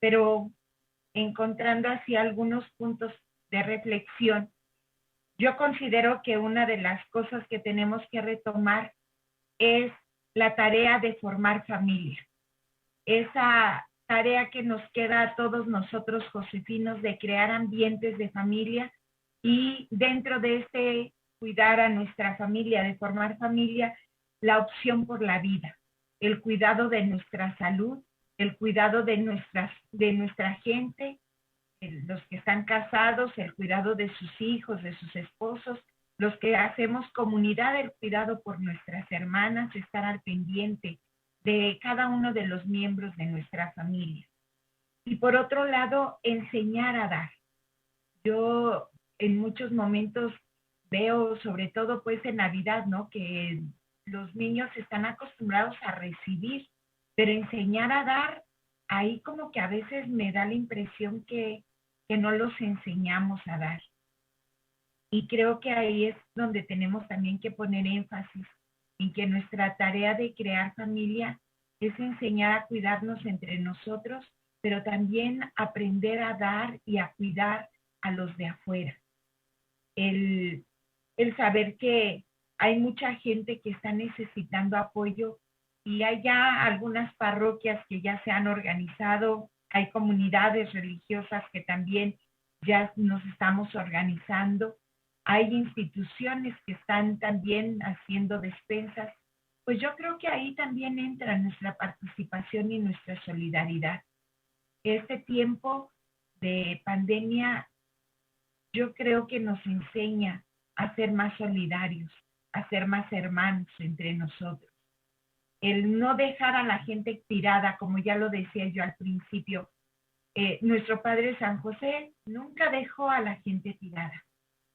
pero encontrando así algunos puntos de reflexión, yo considero que una de las cosas que tenemos que retomar es la tarea de formar familia. Esa tarea que nos queda a todos nosotros josefinos de crear ambientes de familia y dentro de este cuidar a nuestra familia, de formar familia, la opción por la vida, el cuidado de nuestra salud, el cuidado de nuestra gente, los que están casados, el cuidado de sus hijos, de sus esposos, los que hacemos comunidad, el cuidado por nuestras hermanas, estar al pendiente de cada uno de los miembros de nuestra familia. Y por otro lado, enseñar a dar. Yo en muchos momentos veo, sobre todo pues en Navidad, ¿no?, que los niños están acostumbrados a recibir, pero enseñar a dar, ahí como que a veces me da la impresión que no los enseñamos a dar. Y creo que ahí es donde tenemos también que poner énfasis en que nuestra tarea de crear familia es enseñar a cuidarnos entre nosotros, pero también aprender a dar y a cuidar a los de afuera. El saber que hay mucha gente que está necesitando apoyo y hay ya algunas parroquias que ya se han organizado, hay comunidades religiosas que también ya nos estamos organizando, hay instituciones que están también haciendo despensas. Pues yo creo que ahí también entra nuestra participación y nuestra solidaridad. Este tiempo de pandemia yo creo que nos enseña a ser más solidarios, a ser más hermanos entre nosotros. El no dejar a la gente tirada, como ya lo decía yo al principio, nuestro Padre San José nunca dejó a la gente tirada.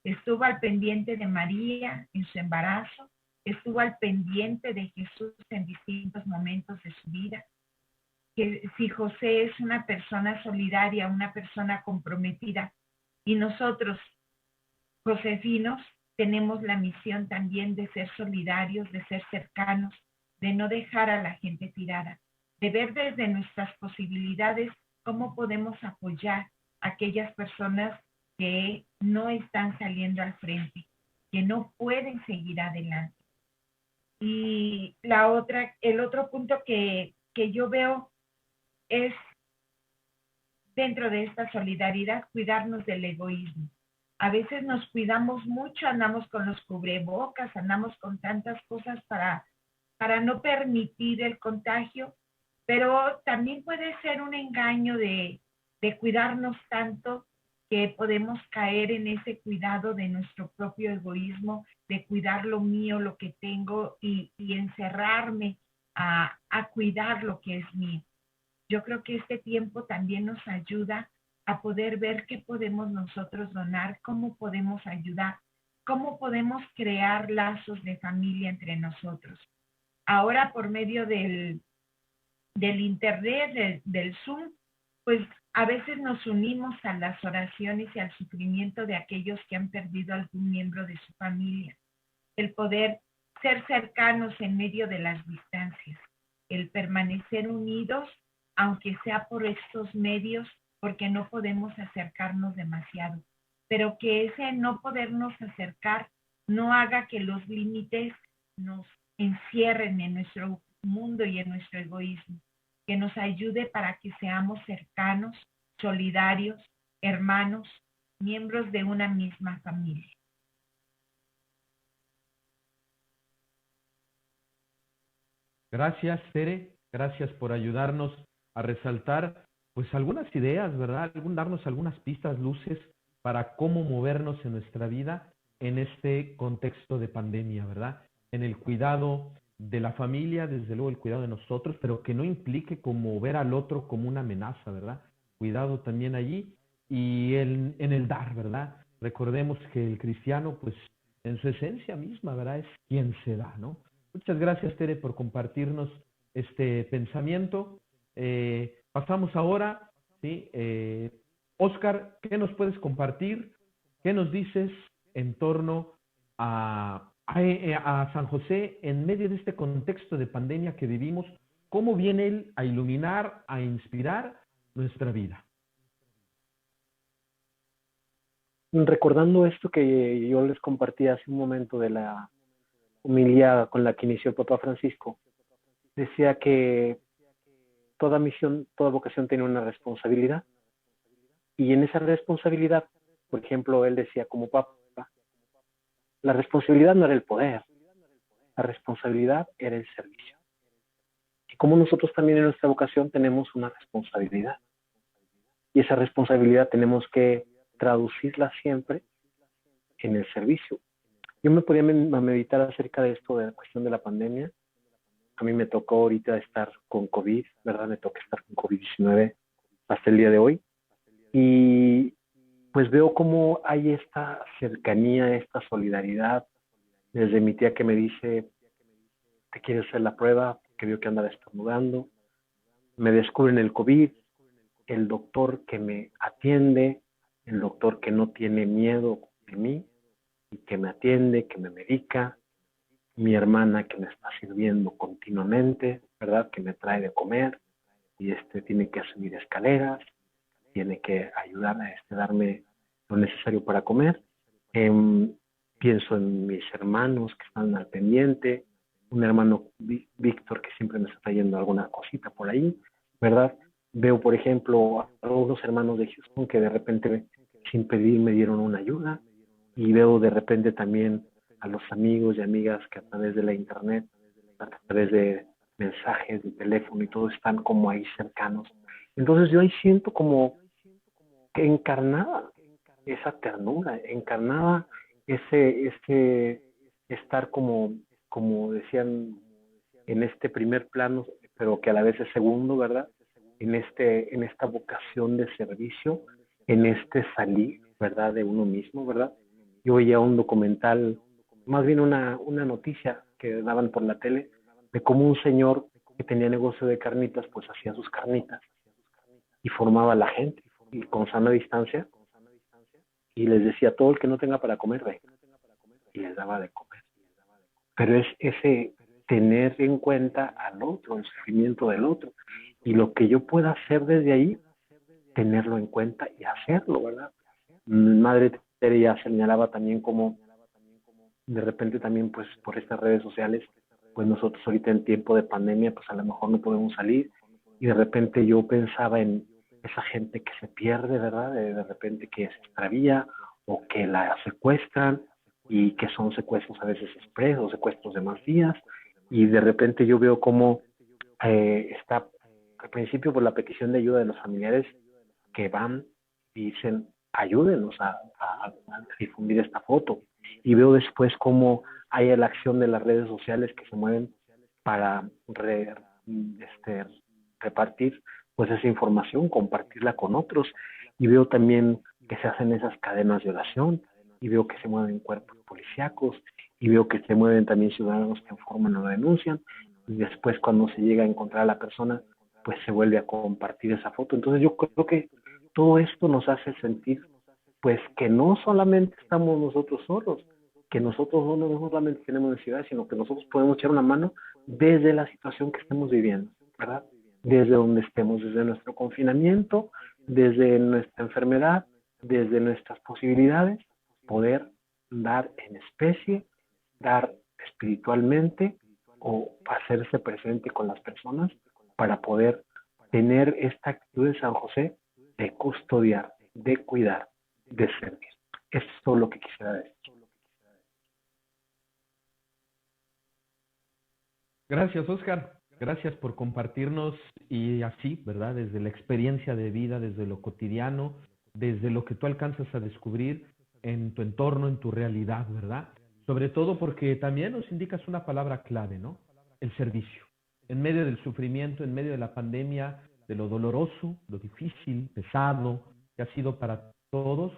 Estuvo al pendiente de María en su embarazo, estuvo al pendiente de Jesús en distintos momentos de su vida. Que si José es una persona solidaria, una persona comprometida, y nosotros, josefinos, tenemos la misión también de ser solidarios, de ser cercanos, de no dejar a la gente tirada, de ver desde nuestras posibilidades cómo podemos apoyar a aquellas personas que no están saliendo al frente, que no pueden seguir adelante. Y el otro punto que yo veo es, dentro de esta solidaridad, cuidarnos del egoísmo. A veces nos cuidamos mucho, andamos con los cubrebocas, andamos con tantas cosas para no permitir el contagio, pero también puede ser un engaño de cuidarnos tanto que podemos caer en ese cuidado de nuestro propio egoísmo, de cuidar lo mío, lo que tengo y encerrarme a cuidar lo que es mío. Yo creo que este tiempo también nos ayuda a poder ver qué podemos nosotros donar, cómo podemos ayudar, cómo podemos crear lazos de familia entre nosotros. Ahora por medio del internet, del Zoom, pues a veces nos unimos a las oraciones y al sufrimiento de aquellos que han perdido algún miembro de su familia. El poder ser cercanos en medio de las distancias, el permanecer unidos, aunque sea por estos medios, porque no podemos acercarnos demasiado, pero que ese no podernos acercar no haga que los límites nos encierren en nuestro mundo y en nuestro egoísmo, que nos ayude para que seamos cercanos, solidarios, hermanos, miembros de una misma familia. Gracias, Tere. Gracias por ayudarnos a resaltar pues algunas ideas, ¿verdad? Darnos algunas pistas, luces para cómo movernos en nuestra vida en este contexto de pandemia, ¿verdad? En el cuidado de la familia, desde luego el cuidado de nosotros, pero que no implique como ver al otro como una amenaza, ¿verdad? Cuidado también allí y en el dar, ¿verdad? Recordemos que el cristiano, pues, en su esencia misma, ¿verdad? Es quien se da, ¿no? Muchas gracias, Tere, por compartirnos este pensamiento. Pasamos ahora, ¿sí? Oscar, ¿qué nos puedes compartir? ¿Qué nos dices en torno a San José en medio de este contexto de pandemia que vivimos? ¿Cómo viene él a iluminar, a inspirar nuestra vida? Recordando esto que yo les compartí hace un momento de la homilía con la que inició el Papa Francisco, decía que toda misión, toda vocación tiene una responsabilidad. Y en esa responsabilidad, por ejemplo, él decía como Papa, la responsabilidad no era el poder, la responsabilidad era el servicio. Y como nosotros también en nuestra vocación tenemos una responsabilidad. Y esa responsabilidad tenemos que traducirla siempre en el servicio. Yo me podía meditar acerca de esto, de la cuestión de la pandemia. A mí me tocó ahorita estar con COVID, ¿verdad? Me toca estar con COVID-19 hasta el día de hoy. Y pues veo cómo hay esta cercanía, esta solidaridad. Desde mi tía que me dice, ¿te quieres hacer la prueba? Que vio que andaba estornudando. Me descubren el COVID, el doctor que me atiende, el doctor que no tiene miedo de mí y que me atiende, que me medica, mi hermana que me está sirviendo continuamente, ¿verdad? Que me trae de comer y tiene que subir escaleras, tiene que ayudarme a darme lo necesario para comer. Pienso en mis hermanos que están al pendiente, un hermano Víctor que siempre me está trayendo alguna cosita por ahí, ¿verdad? Veo, por ejemplo, a algunos hermanos de Houston que de repente, sin pedir, me dieron una ayuda, y veo de repente también a los amigos y amigas que a través de la internet, a través de mensajes, de teléfono y todo, están como ahí cercanos. Entonces yo ahí siento como que encarnada esa ternura, encarnada ese estar como decían, en este primer plano, pero que a la vez es segundo, ¿verdad? En esta vocación de servicio, en este salir, ¿verdad? De uno mismo, ¿verdad? Yo veía un documental, más bien una noticia que daban por la tele, de cómo un señor que tenía negocio de carnitas, pues hacía sus carnitas y formaba a la gente, y con sana distancia, y les decía, todo el que no tenga para comer, ve, y les daba de comer. Pero es ese tener en cuenta al otro, el sufrimiento del otro, y lo que yo pueda hacer desde ahí, tenerlo en cuenta y hacerlo, ¿verdad? Madre Teresa ya señalaba también como de repente también pues por estas redes sociales, pues nosotros ahorita en tiempo de pandemia pues a lo mejor no podemos salir, y de repente yo pensaba en esa gente que se pierde, ¿verdad? De repente que se extravía o que la secuestran, y que son secuestros a veces express o secuestros de más días, y de repente yo veo cómo está al principio por la petición de ayuda de los familiares que van y dicen, ayúdenos a difundir esta foto, y veo después cómo hay la acción de las redes sociales que se mueven para repartir pues esa información, compartirla con otros, y veo también que se hacen esas cadenas de oración, y veo que se mueven cuerpos policíacos, y veo que se mueven también ciudadanos que informan o lo denuncian, y después cuando se llega a encontrar a la persona, pues se vuelve a compartir esa foto. Entonces yo creo que todo esto nos hace sentir pues que no solamente estamos nosotros solos, que nosotros no solamente tenemos necesidad, sino que nosotros podemos echar una mano desde la situación que estemos viviendo, ¿verdad? Desde donde estemos, desde nuestro confinamiento, desde nuestra enfermedad, desde nuestras posibilidades, poder dar en especie, dar espiritualmente o hacerse presente con las personas para poder tener esta actitud de San José de custodiar, de cuidar, de servir. Eso es todo lo que quisiera decir. Gracias, Oscar. Gracias por compartirnos, y así, ¿verdad? Desde la experiencia de vida, desde lo cotidiano, desde lo que tú alcanzas a descubrir, en tu entorno, en tu realidad, ¿verdad? Sobre todo porque también nos indicas una palabra clave, ¿no? El servicio. En medio del sufrimiento, en medio de la pandemia, de lo doloroso, lo difícil, pesado, que ha sido para todos,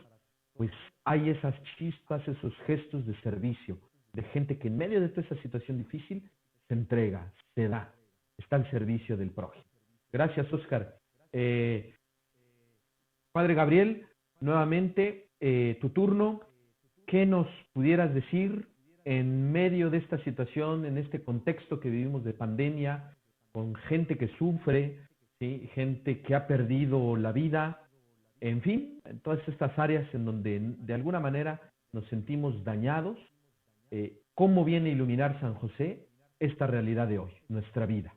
pues hay esas chispas, esos gestos de servicio, de gente que en medio de toda esa situación difícil se entrega, se da, está al servicio del prójimo. Gracias, Óscar. Padre Gabriel, nuevamente tu turno. ¿Qué nos pudieras decir en medio de esta situación, en este contexto que vivimos de pandemia, con gente que sufre, ¿sí? Gente que ha perdido la vida, en fin, en todas estas áreas en donde de alguna manera nos sentimos dañados? ¿Cómo viene a iluminar San José esta realidad de hoy, nuestra vida?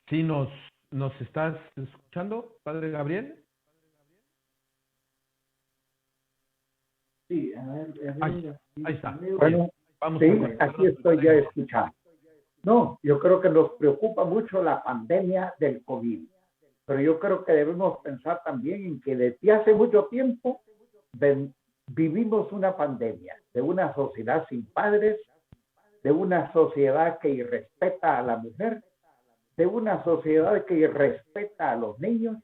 ¿Sí nos estás escuchando, Padre Gabriel? Sí, a ver, ahí está. Bueno, Vamos sí, a aquí estoy ya escuchando. No, yo creo que nos preocupa mucho la pandemia del COVID, pero yo creo que debemos pensar también en que desde hace mucho tiempo vivimos una pandemia de una sociedad sin padres, de una sociedad que irrespeta a la mujer, de una sociedad que irrespeta a los niños,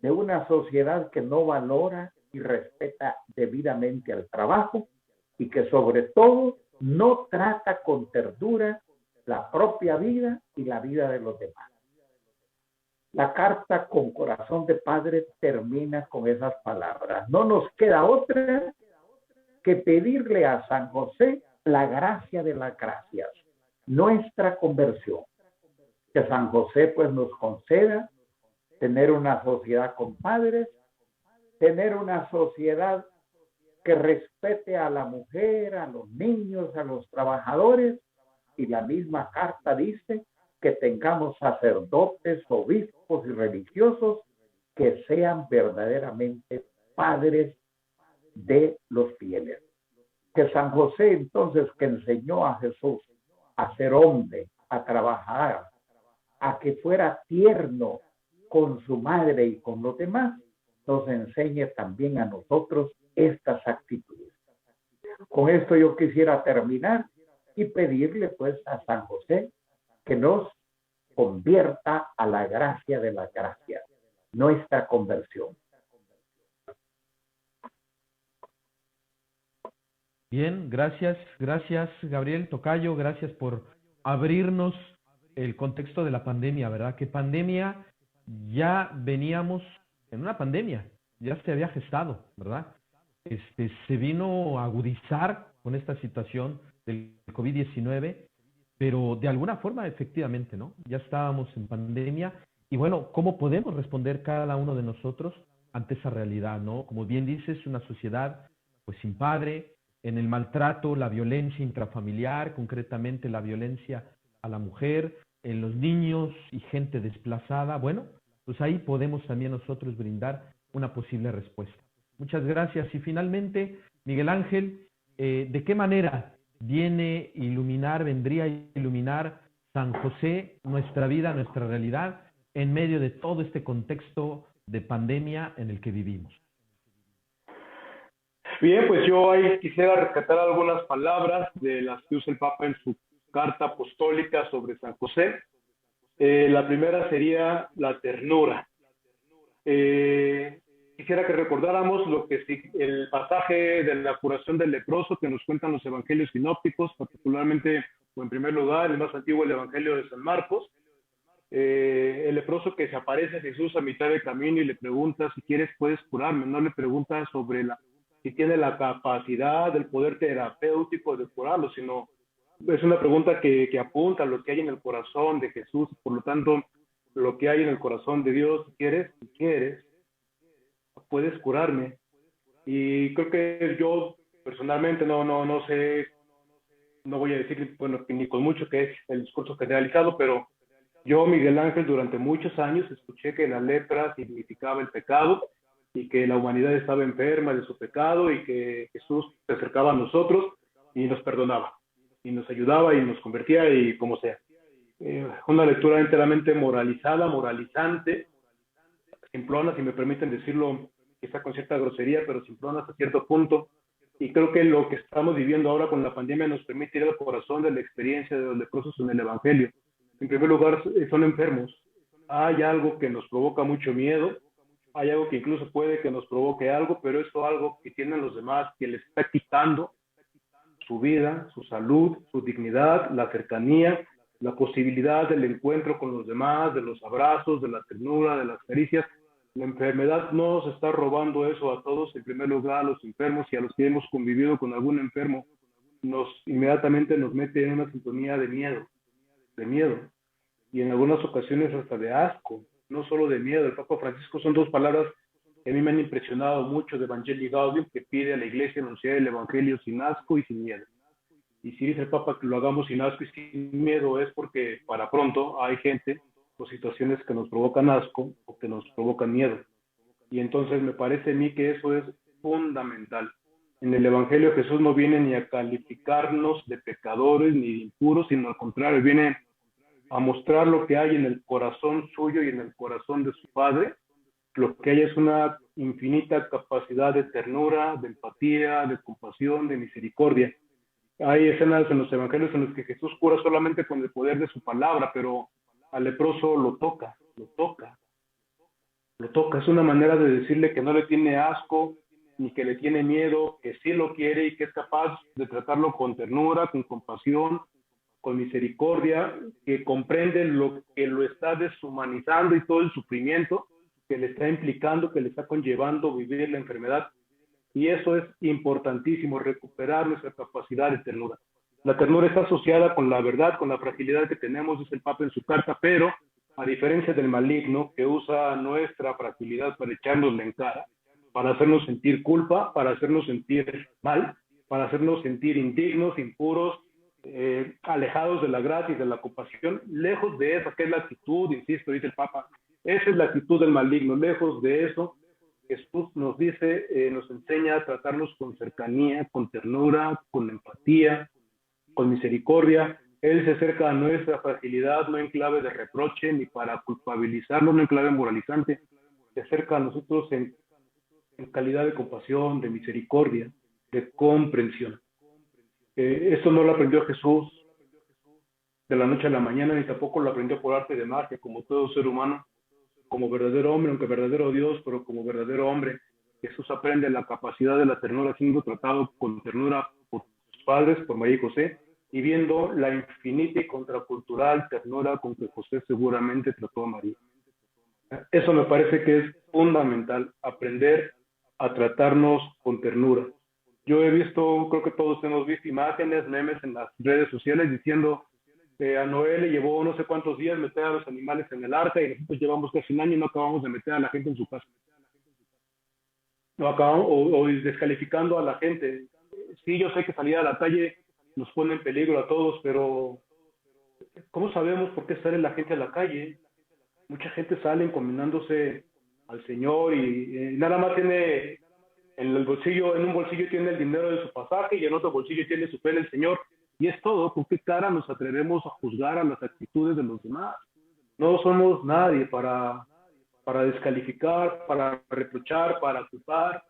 de una sociedad que no valora y respeta debidamente al trabajo y que sobre todo no trata con ternura la propia vida y la vida de los demás. La carta con corazón de padre termina con esas palabras. No nos queda otra que pedirle a San José la gracia de las gracias, nuestra conversión. Que San José pues nos conceda tener una sociedad con padres, tener una sociedad que respete a la mujer, a los niños, a los trabajadores, y la misma carta dice que tengamos sacerdotes, obispos y religiosos que sean verdaderamente padres de los fieles. Que San José entonces, que enseñó a Jesús a ser hombre, a trabajar, a que fuera tierno con su madre y con los demás, nos enseñe también a nosotros estas actitudes. Con esto yo quisiera terminar y pedirle pues a San José que nos convierta a la gracia de la gracia, nuestra conversión. Bien, gracias Gabriel Tocayo, gracias por abrirnos el contexto de la pandemia, ¿verdad? Que pandemia, ya veníamos en una pandemia, ya se había gestado, ¿verdad? Se vino a agudizar con esta situación del COVID-19, pero de alguna forma efectivamente, ¿no? Ya estábamos en pandemia y bueno, ¿cómo podemos responder cada uno de nosotros ante esa realidad, ¿no? Como bien dices, una sociedad pues sin padre, en el maltrato, la violencia intrafamiliar, concretamente la violencia a la mujer, en los niños y gente desplazada. Bueno, pues ahí podemos también nosotros brindar una posible respuesta. Muchas gracias. Y finalmente, Miguel Ángel, ¿de qué manera vendría a iluminar San José nuestra vida, nuestra realidad, en medio de todo este contexto de pandemia en el que vivimos? Bien, pues yo ahí quisiera rescatar algunas palabras de las que usa el Papa en su carta apostólica sobre San José. La primera sería la ternura. Quisiera que recordáramos el pasaje de la curación del leproso que nos cuentan los evangelios sinópticos, particularmente, o en primer lugar, el más antiguo, el evangelio de San Marcos. El leproso que se aparece a Jesús a mitad de camino y le pregunta: si quieres puedes curarme. No le pregunta sobre si tiene la capacidad, el poder terapéutico de curarlo, sino es una pregunta que apunta a lo que hay en el corazón de Jesús. Por lo tanto, lo que hay en el corazón de Dios: si quieres, puedes curarme. Y creo que yo personalmente no sé, no voy a decir, bueno, ni con mucho que es el discurso generalizado, pero yo, Miguel Ángel, durante muchos años escuché que la lepra significaba el pecado y que la humanidad estaba enferma de su pecado y que Jesús se acercaba a nosotros y nos perdonaba y nos ayudaba y nos convertía y como sea. una lectura enteramente moralizada, moralizante, simplona, si me permiten decirlo, quizá con cierta grosería, pero simplona hasta cierto punto. Y creo que lo que estamos viviendo ahora con la pandemia nos permite ir al corazón de la experiencia de los leprosos en el Evangelio. En primer lugar, son enfermos. Hay algo que nos provoca mucho miedo, hay algo que incluso puede que nos provoque algo, pero eso algo que tienen los demás, que les está quitando su vida, su salud, su dignidad, la cercanía, la posibilidad del encuentro con los demás, de los abrazos, de la ternura, de las caricias. La enfermedad nos está robando eso a todos, en primer lugar a los enfermos, y a los que hemos convivido con algún enfermo, inmediatamente nos mete en una sintonía de miedo, y en algunas ocasiones hasta de asco, no solo de miedo. El Papa Francisco, son dos palabras que a mí me han impresionado mucho, de Evangelii Gaudium, que pide a la Iglesia anunciar el Evangelio sin asco y sin miedo. Y si dice el Papa que lo hagamos sin asco y sin miedo, es porque para pronto hay gente o situaciones que nos provocan asco o que nos provocan miedo. Y entonces me parece a mí que eso es fundamental. En el Evangelio Jesús no viene ni a calificarnos de pecadores ni de impuros, sino al contrario, viene a mostrar lo que hay en el corazón suyo y en el corazón de su Padre. Lo que hay es una infinita capacidad de ternura, de empatía, de compasión, de misericordia. Hay escenas en los evangelios en los que Jesús cura solamente con el poder de su palabra, pero al leproso lo toca. Es una manera de decirle que no le tiene asco, ni que le tiene miedo, que sí lo quiere y que es capaz de tratarlo con ternura, con compasión, con misericordia, que comprende lo que lo está deshumanizando y todo el sufrimiento que le está implicando, que le está conllevando vivir la enfermedad. Y eso es importantísimo, recuperar nuestra capacidad de ternura. La ternura está asociada con la verdad, con la fragilidad que tenemos, dice el Papa en su carta, pero a diferencia del maligno, que usa nuestra fragilidad para echárnosla en cara, para hacernos sentir culpa, para hacernos sentir mal, para hacernos sentir indignos, impuros, alejados de la gracia y de la compasión, lejos de eso, que es la actitud, insisto, dice el Papa, esa es la actitud del maligno. Lejos de eso, Jesús nos dice, nos enseña a tratarnos con cercanía, con ternura, con empatía, con misericordia. Él se acerca a nuestra fragilidad, no en clave de reproche, ni para culpabilizarnos, no en clave moralizante. Se acerca a nosotros en calidad de compasión, de misericordia, de comprensión. Esto no lo aprendió Jesús de la noche a la mañana, ni tampoco lo aprendió por arte de magia, como todo ser humano, como verdadero hombre, aunque verdadero Dios, pero como verdadero hombre. Jesús aprende la capacidad de la ternura siendo tratado con ternura por sus padres, por María y José, y viendo la infinita y contracultural ternura con que José seguramente trató a María. Eso me parece que es fundamental, aprender a tratarnos con ternura. Yo he visto, creo que todos hemos visto imágenes, memes en las redes sociales diciendo a Noé le llevó no sé cuántos días meter a los animales en el arca y nosotros llevamos casi un año y no acabamos de meter a la gente en su casa. No acabamos, o descalificando a la gente. Sí, yo sé que salir a la calle nos pone en peligro a todos, pero ¿cómo sabemos por qué sale la gente a la calle? Mucha gente sale encomendándose al Señor y nada más tiene en un bolsillo tiene el dinero de su pasaje y en otro bolsillo tiene su fe en el Señor. Y es todo. ¿Con qué cara nos atrevemos a juzgar a las actitudes de los demás? No somos nadie para descalificar, para reprochar, para culpar,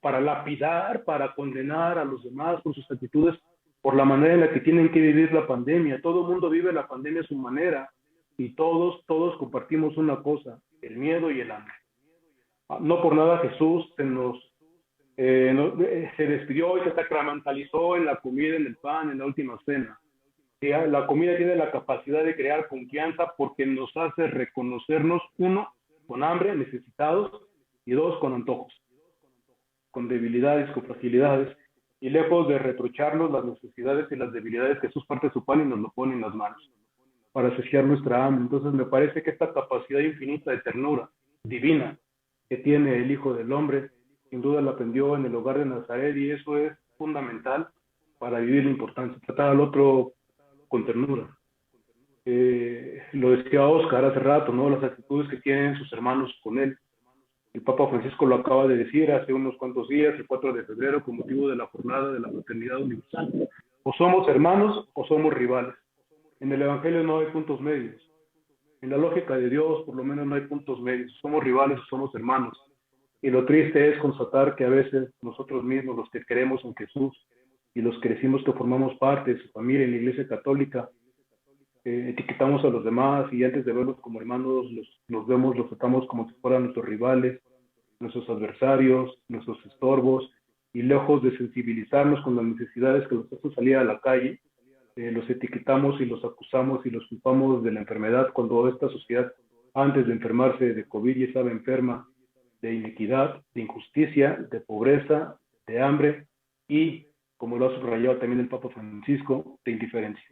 para lapidar, para condenar a los demás por sus actitudes, por la manera en la que tienen que vivir la pandemia. Todo el mundo vive la pandemia a su manera y todos compartimos una cosa, el miedo y el hambre. No por nada Jesús se despidió y se sacramentalizó en la comida, en el pan, en la última cena. La comida tiene la capacidad de crear confianza porque nos hace reconocernos, uno, con hambre, necesitados, y dos, con antojos, con debilidades, con fragilidades, y lejos de reprocharnos las necesidades y las debilidades, Jesús parte su pan y nos lo pone en las manos para saciar nuestra hambre. Entonces me parece que esta capacidad infinita de ternura divina que tiene el Hijo del Hombre, sin duda la aprendió en el hogar de Nazaret, y eso es fundamental para vivir la importancia, tratar al otro con ternura. Lo decía Oscar hace rato, ¿no? Las actitudes que tienen sus hermanos con él. El Papa Francisco lo acaba de decir hace unos cuantos días, el 4 de febrero, con motivo de la jornada de la fraternidad universal. O somos hermanos o somos rivales. En el Evangelio no hay puntos medios. En la lógica de Dios, por lo menos, no hay puntos medios. Somos rivales o somos hermanos. Y lo triste es constatar que a veces nosotros mismos, los que creemos en Jesús y los que decimos que formamos parte de su familia en la Iglesia Católica, etiquetamos a los demás y antes de verlos como hermanos, los vemos, los tratamos como si fueran nuestros rivales, nuestros adversarios, nuestros estorbos, y lejos de sensibilizarnos con las necesidades que nos hacen salir a la calle, los etiquetamos y los acusamos y los culpamos de la enfermedad, cuando esta sociedad, antes de enfermarse de COVID, ya estaba enferma de inequidad, de injusticia, de pobreza, de hambre y, como lo ha subrayado también el Papa Francisco, de indiferencia.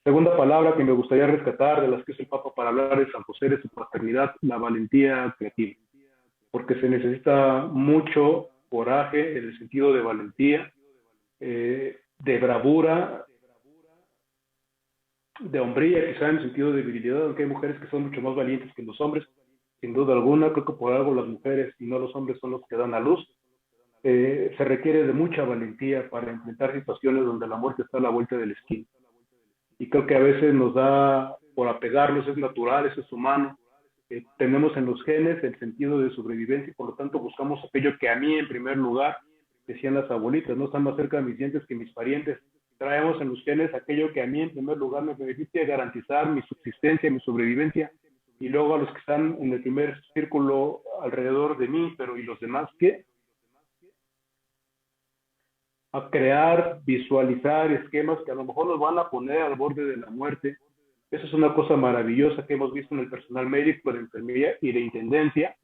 Segunda palabra que me gustaría rescatar de las que es el Papa para hablar de San José, de su paternidad, la valentía creativa, porque se necesita mucho coraje en el sentido de valentía, de bravura, de hombría, quizá en el sentido de virilidad, aunque hay mujeres que son mucho más valientes que los hombres, sin duda alguna. Creo que por algo las mujeres y no los hombres son los que dan a luz. Se requiere de mucha valentía para enfrentar situaciones donde la muerte está a la vuelta de la esquina. Y creo que a veces nos da por apegarnos, es natural, eso es humano. Tenemos en los genes el sentido de sobrevivencia y por lo tanto buscamos aquello que a mí en primer lugar, decían las abuelitas, no están más cerca de mis dientes que mis parientes. Traemos en los genes aquello que a mí en primer lugar me permite garantizar mi subsistencia, mi sobrevivencia, y luego a los que están en el primer círculo alrededor de mí, pero ¿y los demás qué? A crear, visualizar esquemas que a lo mejor nos van a poner al borde de la muerte. Eso es una cosa maravillosa que hemos visto en el personal médico, de enfermería y de intendencia,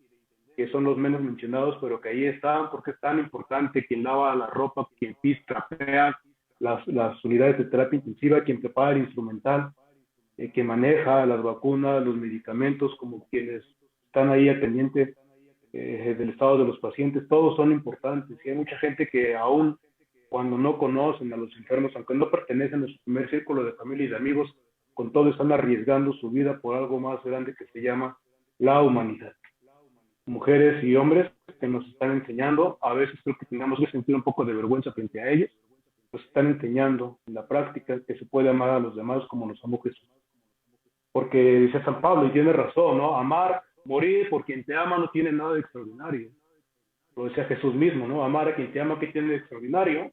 que son los menos mencionados, pero que ahí están, porque es tan importante quien lava la ropa, quien trapea las unidades de terapia intensiva, quien prepara el instrumental, quien maneja las vacunas, los medicamentos, como quienes están ahí al pendiente del estado de los pacientes. Todos son importantes y hay mucha gente que aún cuando no conocen a los enfermos, aunque no pertenecen a su primer círculo de familia y de amigos, con todo están arriesgando su vida por algo más grande que se llama la humanidad. Mujeres y hombres que nos están enseñando, a veces creo que tenemos que sentir un poco de vergüenza frente a ellos, nos están enseñando en la práctica que se puede amar a los demás como nos amó Jesús. Porque dice San Pablo, y tiene razón, ¿no? Amar, morir por quien te ama no tiene nada de extraordinario. Lo decía Jesús mismo, ¿no? Amar a quien te ama, ¿qué tiene de extraordinario?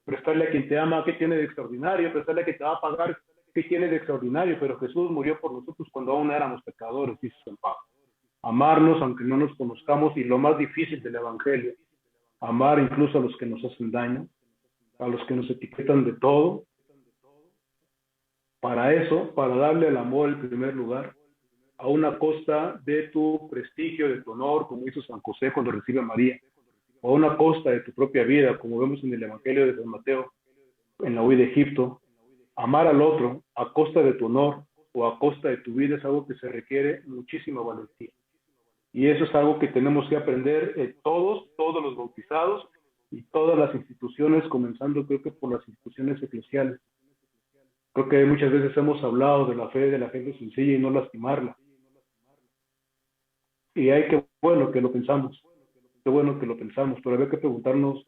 Prestarle a quien te ama, ¿qué tiene de extraordinario? Prestarle a quien te va a pagar, ¿qué tiene de extraordinario? Pero Jesús murió por nosotros cuando aún éramos pecadores, dice San Pablo. Amarnos aunque no nos conozcamos, y lo más difícil del Evangelio, amar incluso a los que nos hacen daño, a los que nos etiquetan de todo. Para eso, para darle el amor en primer lugar, a una costa de tu prestigio, de tu honor, como hizo San José cuando recibe a María, o a una costa de tu propia vida, como vemos en el Evangelio de San Mateo, en la huida de Egipto. Amar al otro a costa de tu honor o a costa de tu vida es algo que se requiere muchísima valentía. Y eso es algo que tenemos que aprender todos los bautizados y todas las instituciones, comenzando creo que por las instituciones eclesiales. Creo que muchas veces hemos hablado de la fe de la gente sencilla y no lastimarla. Y hay que bueno que lo pensamos, qué bueno que lo pensamos, pero habría que preguntarnos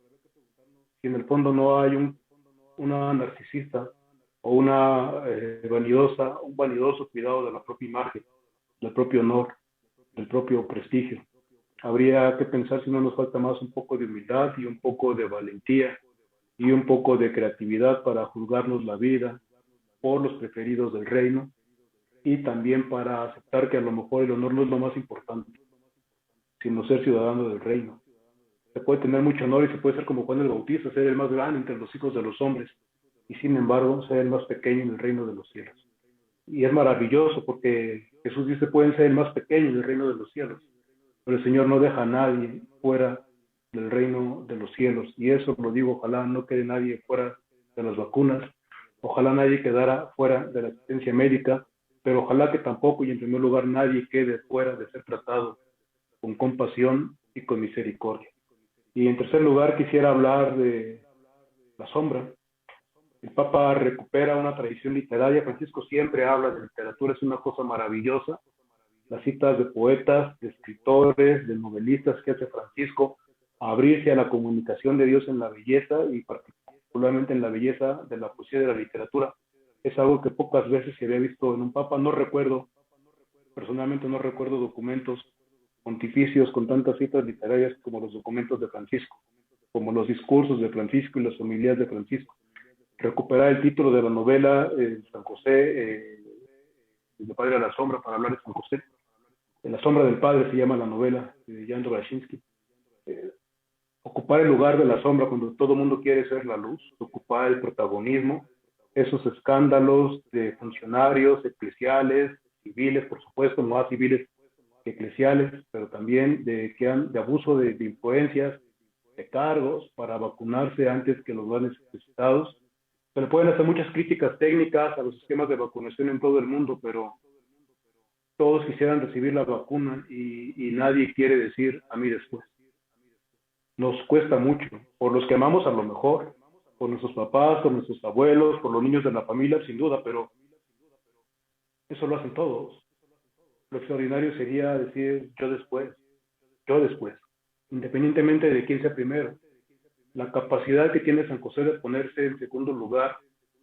si en el fondo no hay una narcisista o una un vanidoso cuidado de la propia imagen, del propio honor, del propio prestigio. Habría que pensar si no nos falta más un poco de humildad y un poco de valentía y un poco de creatividad para juzgarnos la vida por los preferidos del reino, y también para aceptar que a lo mejor el honor no es lo más importante, sino ser ciudadano del reino. Se puede tener mucho honor y se puede ser como Juan el Bautista, ser el más grande entre los hijos de los hombres, y sin embargo ser el más pequeño en el reino de los cielos. Y es maravilloso porque Jesús dice, pueden ser el más pequeño en el reino de los cielos, pero el Señor no deja a nadie fuera del reino de los cielos, y eso lo digo, ojalá no quede nadie fuera de las vacunas, ojalá nadie quedara fuera de la asistencia médica, pero ojalá que tampoco y en primer lugar nadie quede fuera de ser tratado con compasión y con misericordia. Y en tercer lugar quisiera hablar de la sombra. El Papa recupera una tradición literaria. Francisco siempre habla de literatura, es una cosa maravillosa. Las citas de poetas, de escritores, de novelistas que hace Francisco, abrirse a la comunicación de Dios en la belleza y particularmente en la belleza de la poesía y de la literatura. Es algo que pocas veces se había visto en un papa. No recuerdo, personalmente no recuerdo documentos pontificios con tantas citas literarias como los documentos de Francisco, como los discursos de Francisco y las homilías de Francisco. Recuperar el título de la novela San José, El Padre a la Sombra, para hablar de San José. La Sombra del Padre se llama la novela de Jan Dubashinsky. Ocupar el lugar de la sombra cuando todo el mundo quiere ser la luz, ocupar el protagonismo, esos escándalos de funcionarios eclesiales, civiles, por supuesto, no más civiles que eclesiales, pero también de abuso de influencias, de cargos para vacunarse antes que los más necesitados. Se le pueden hacer muchas críticas técnicas a los esquemas de vacunación en todo el mundo, pero todos quisieran recibir la vacuna y nadie quiere decir a mí después. Nos cuesta mucho, por los que amamos a lo mejor, por nuestros papás, por nuestros abuelos, por los niños de la familia, sin duda, pero eso lo hacen todos. Lo extraordinario sería decir yo después, independientemente de quién sea primero. La capacidad que tiene San José de ponerse en segundo lugar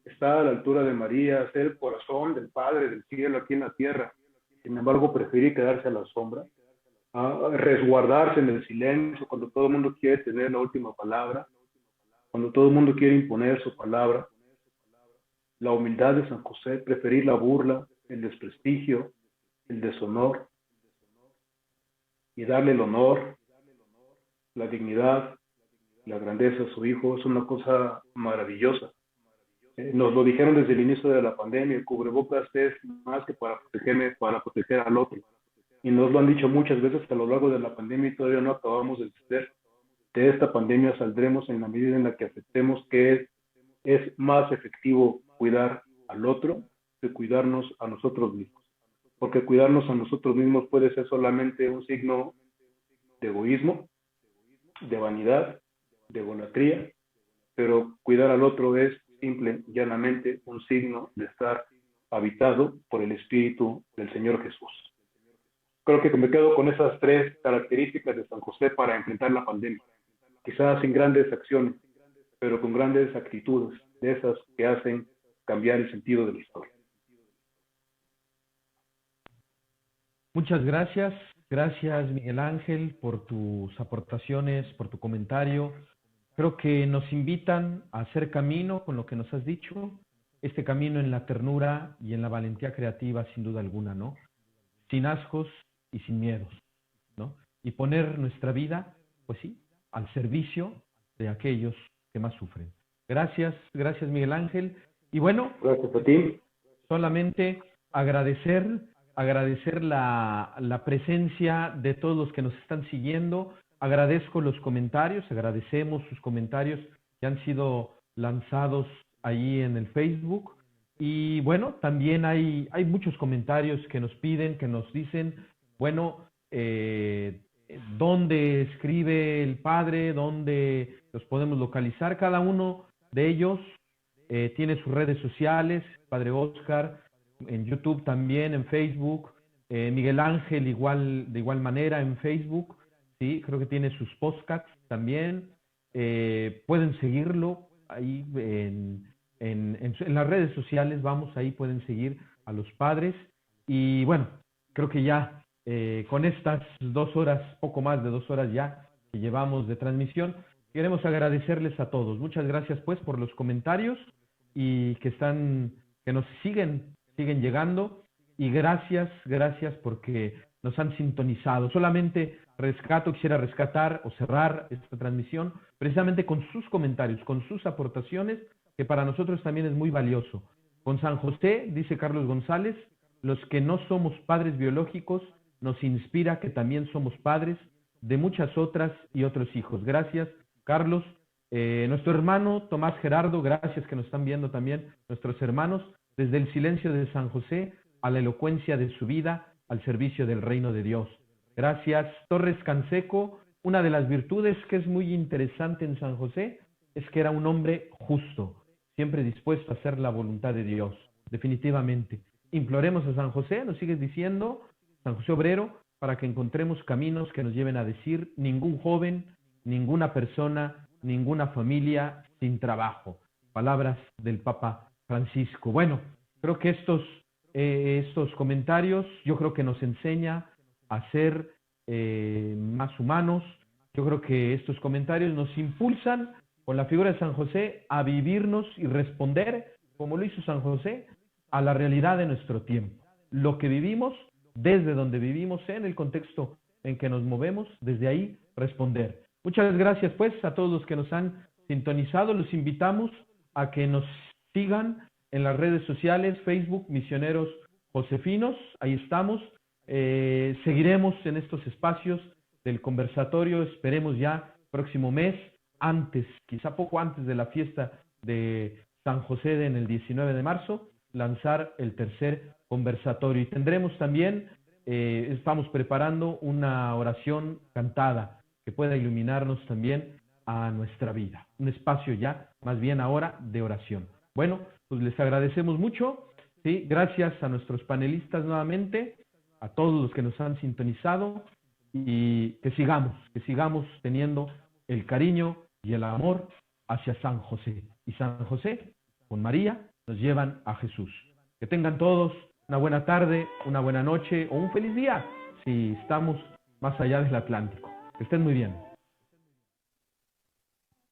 está a la altura de María, ser el corazón del Padre del cielo aquí en la tierra. Sin embargo, preferir quedarse a la sombra, a resguardarse en el silencio cuando todo el mundo quiere tener la última palabra, cuando todo el mundo quiere imponer su palabra. La humildad de San José, preferir la burla, el desprestigio, el deshonor, y darle el honor, la dignidad, la grandeza a su hijo, es una cosa maravillosa. Nos lo dijeron desde el inicio de la pandemia, el cubrebocas es más que para protegerme, para proteger al otro. Y nos lo han dicho muchas veces a lo largo de la pandemia y todavía no acabamos de entender. De esta pandemia saldremos en la medida en la que aceptemos que es más efectivo cuidar al otro que cuidarnos a nosotros mismos. Porque cuidarnos a nosotros mismos puede ser solamente un signo de egoísmo, de vanidad, de egolatría, pero cuidar al otro es simple y llanamente un signo de estar habitado por el Espíritu del Señor Jesús. Creo que me quedo con esas tres características de San José para enfrentar la pandemia. Quizás sin grandes acciones, pero con grandes actitudes, de esas que hacen cambiar el sentido de la historia. Muchas gracias. Gracias, Miguel Ángel, por tus aportaciones, por tu comentario. Creo que nos invitan a hacer camino con lo que nos has dicho, este camino en la ternura y en la valentía creativa, sin duda alguna, ¿no? Sin ascos y sin miedos, ¿no? Y poner nuestra vida, pues sí, al servicio de aquellos que más sufren. Gracias, gracias, Miguel Ángel. Y bueno, gracias a ti. Solamente agradecer la presencia de todos los que nos están siguiendo. Agradezco los comentarios, agradecemos sus comentarios que han sido lanzados ahí en el Facebook. Y bueno, también hay muchos comentarios que nos piden, que nos dicen, bueno, dónde escribe el Padre, dónde los podemos localizar. Cada uno de ellos tiene sus redes sociales, Padre Óscar, en YouTube también, en Facebook, Miguel Ángel de igual manera en Facebook, sí, creo que tiene sus podcasts también. Pueden seguirlo ahí en las redes sociales, vamos, ahí pueden seguir a los padres. Y bueno, creo que ya con estas 2 horas, poco más de 2 horas ya que llevamos de transmisión, queremos agradecerles a todos. Muchas gracias pues por los comentarios y que nos siguen llegando, y gracias porque nos han sintonizado. Solamente quisiera rescatar o cerrar esta transmisión precisamente con sus comentarios, con sus aportaciones, que para nosotros también es muy valioso. Con San José, dice Carlos González, los que no somos padres biológicos, nos inspira que también somos padres de muchas otras y otros hijos. Gracias, Carlos. Nuestro hermano Tomás Gerardo, gracias, que nos están viendo también nuestros hermanos, desde el silencio de San José a la elocuencia de su vida al servicio del reino de Dios. Gracias, Torres Canseco. Una de las virtudes que es muy interesante en San José es que era un hombre justo, siempre dispuesto a hacer la voluntad de Dios, definitivamente. Imploremos a San José, nos sigues diciendo, San José Obrero, para que encontremos caminos que nos lleven a decir ningún joven, ninguna persona, ninguna familia sin trabajo. Palabras del Papa Francisco. Bueno, creo que estos comentarios yo creo que nos enseña a ser más humanos. Yo creo que estos comentarios nos impulsan con la figura de San José a vivirnos y responder, como lo hizo San José, a la realidad de nuestro tiempo. Lo que vivimos, desde donde vivimos, en el contexto en que nos movemos, desde ahí responder. Muchas gracias pues a todos los que nos han sintonizado. Los invitamos a que nos sigan en las redes sociales, Facebook, Misioneros Josefinos, ahí estamos. Seguiremos en estos espacios del conversatorio, esperemos ya próximo mes, antes, quizá poco antes de la fiesta de San José en el 19 de marzo, lanzar el tercer conversatorio. Y tendremos también, estamos preparando una oración cantada que pueda iluminarnos también a nuestra vida. Un espacio ya, más bien ahora, de oración. Bueno, pues les agradecemos mucho, ¿sí? Gracias a nuestros panelistas nuevamente, a todos los que nos han sintonizado, y que sigamos teniendo el cariño y el amor hacia San José. Y San José, con María, nos llevan a Jesús. Que tengan todos una buena tarde, una buena noche o un feliz día, si estamos más allá del Atlántico. Que estén muy bien.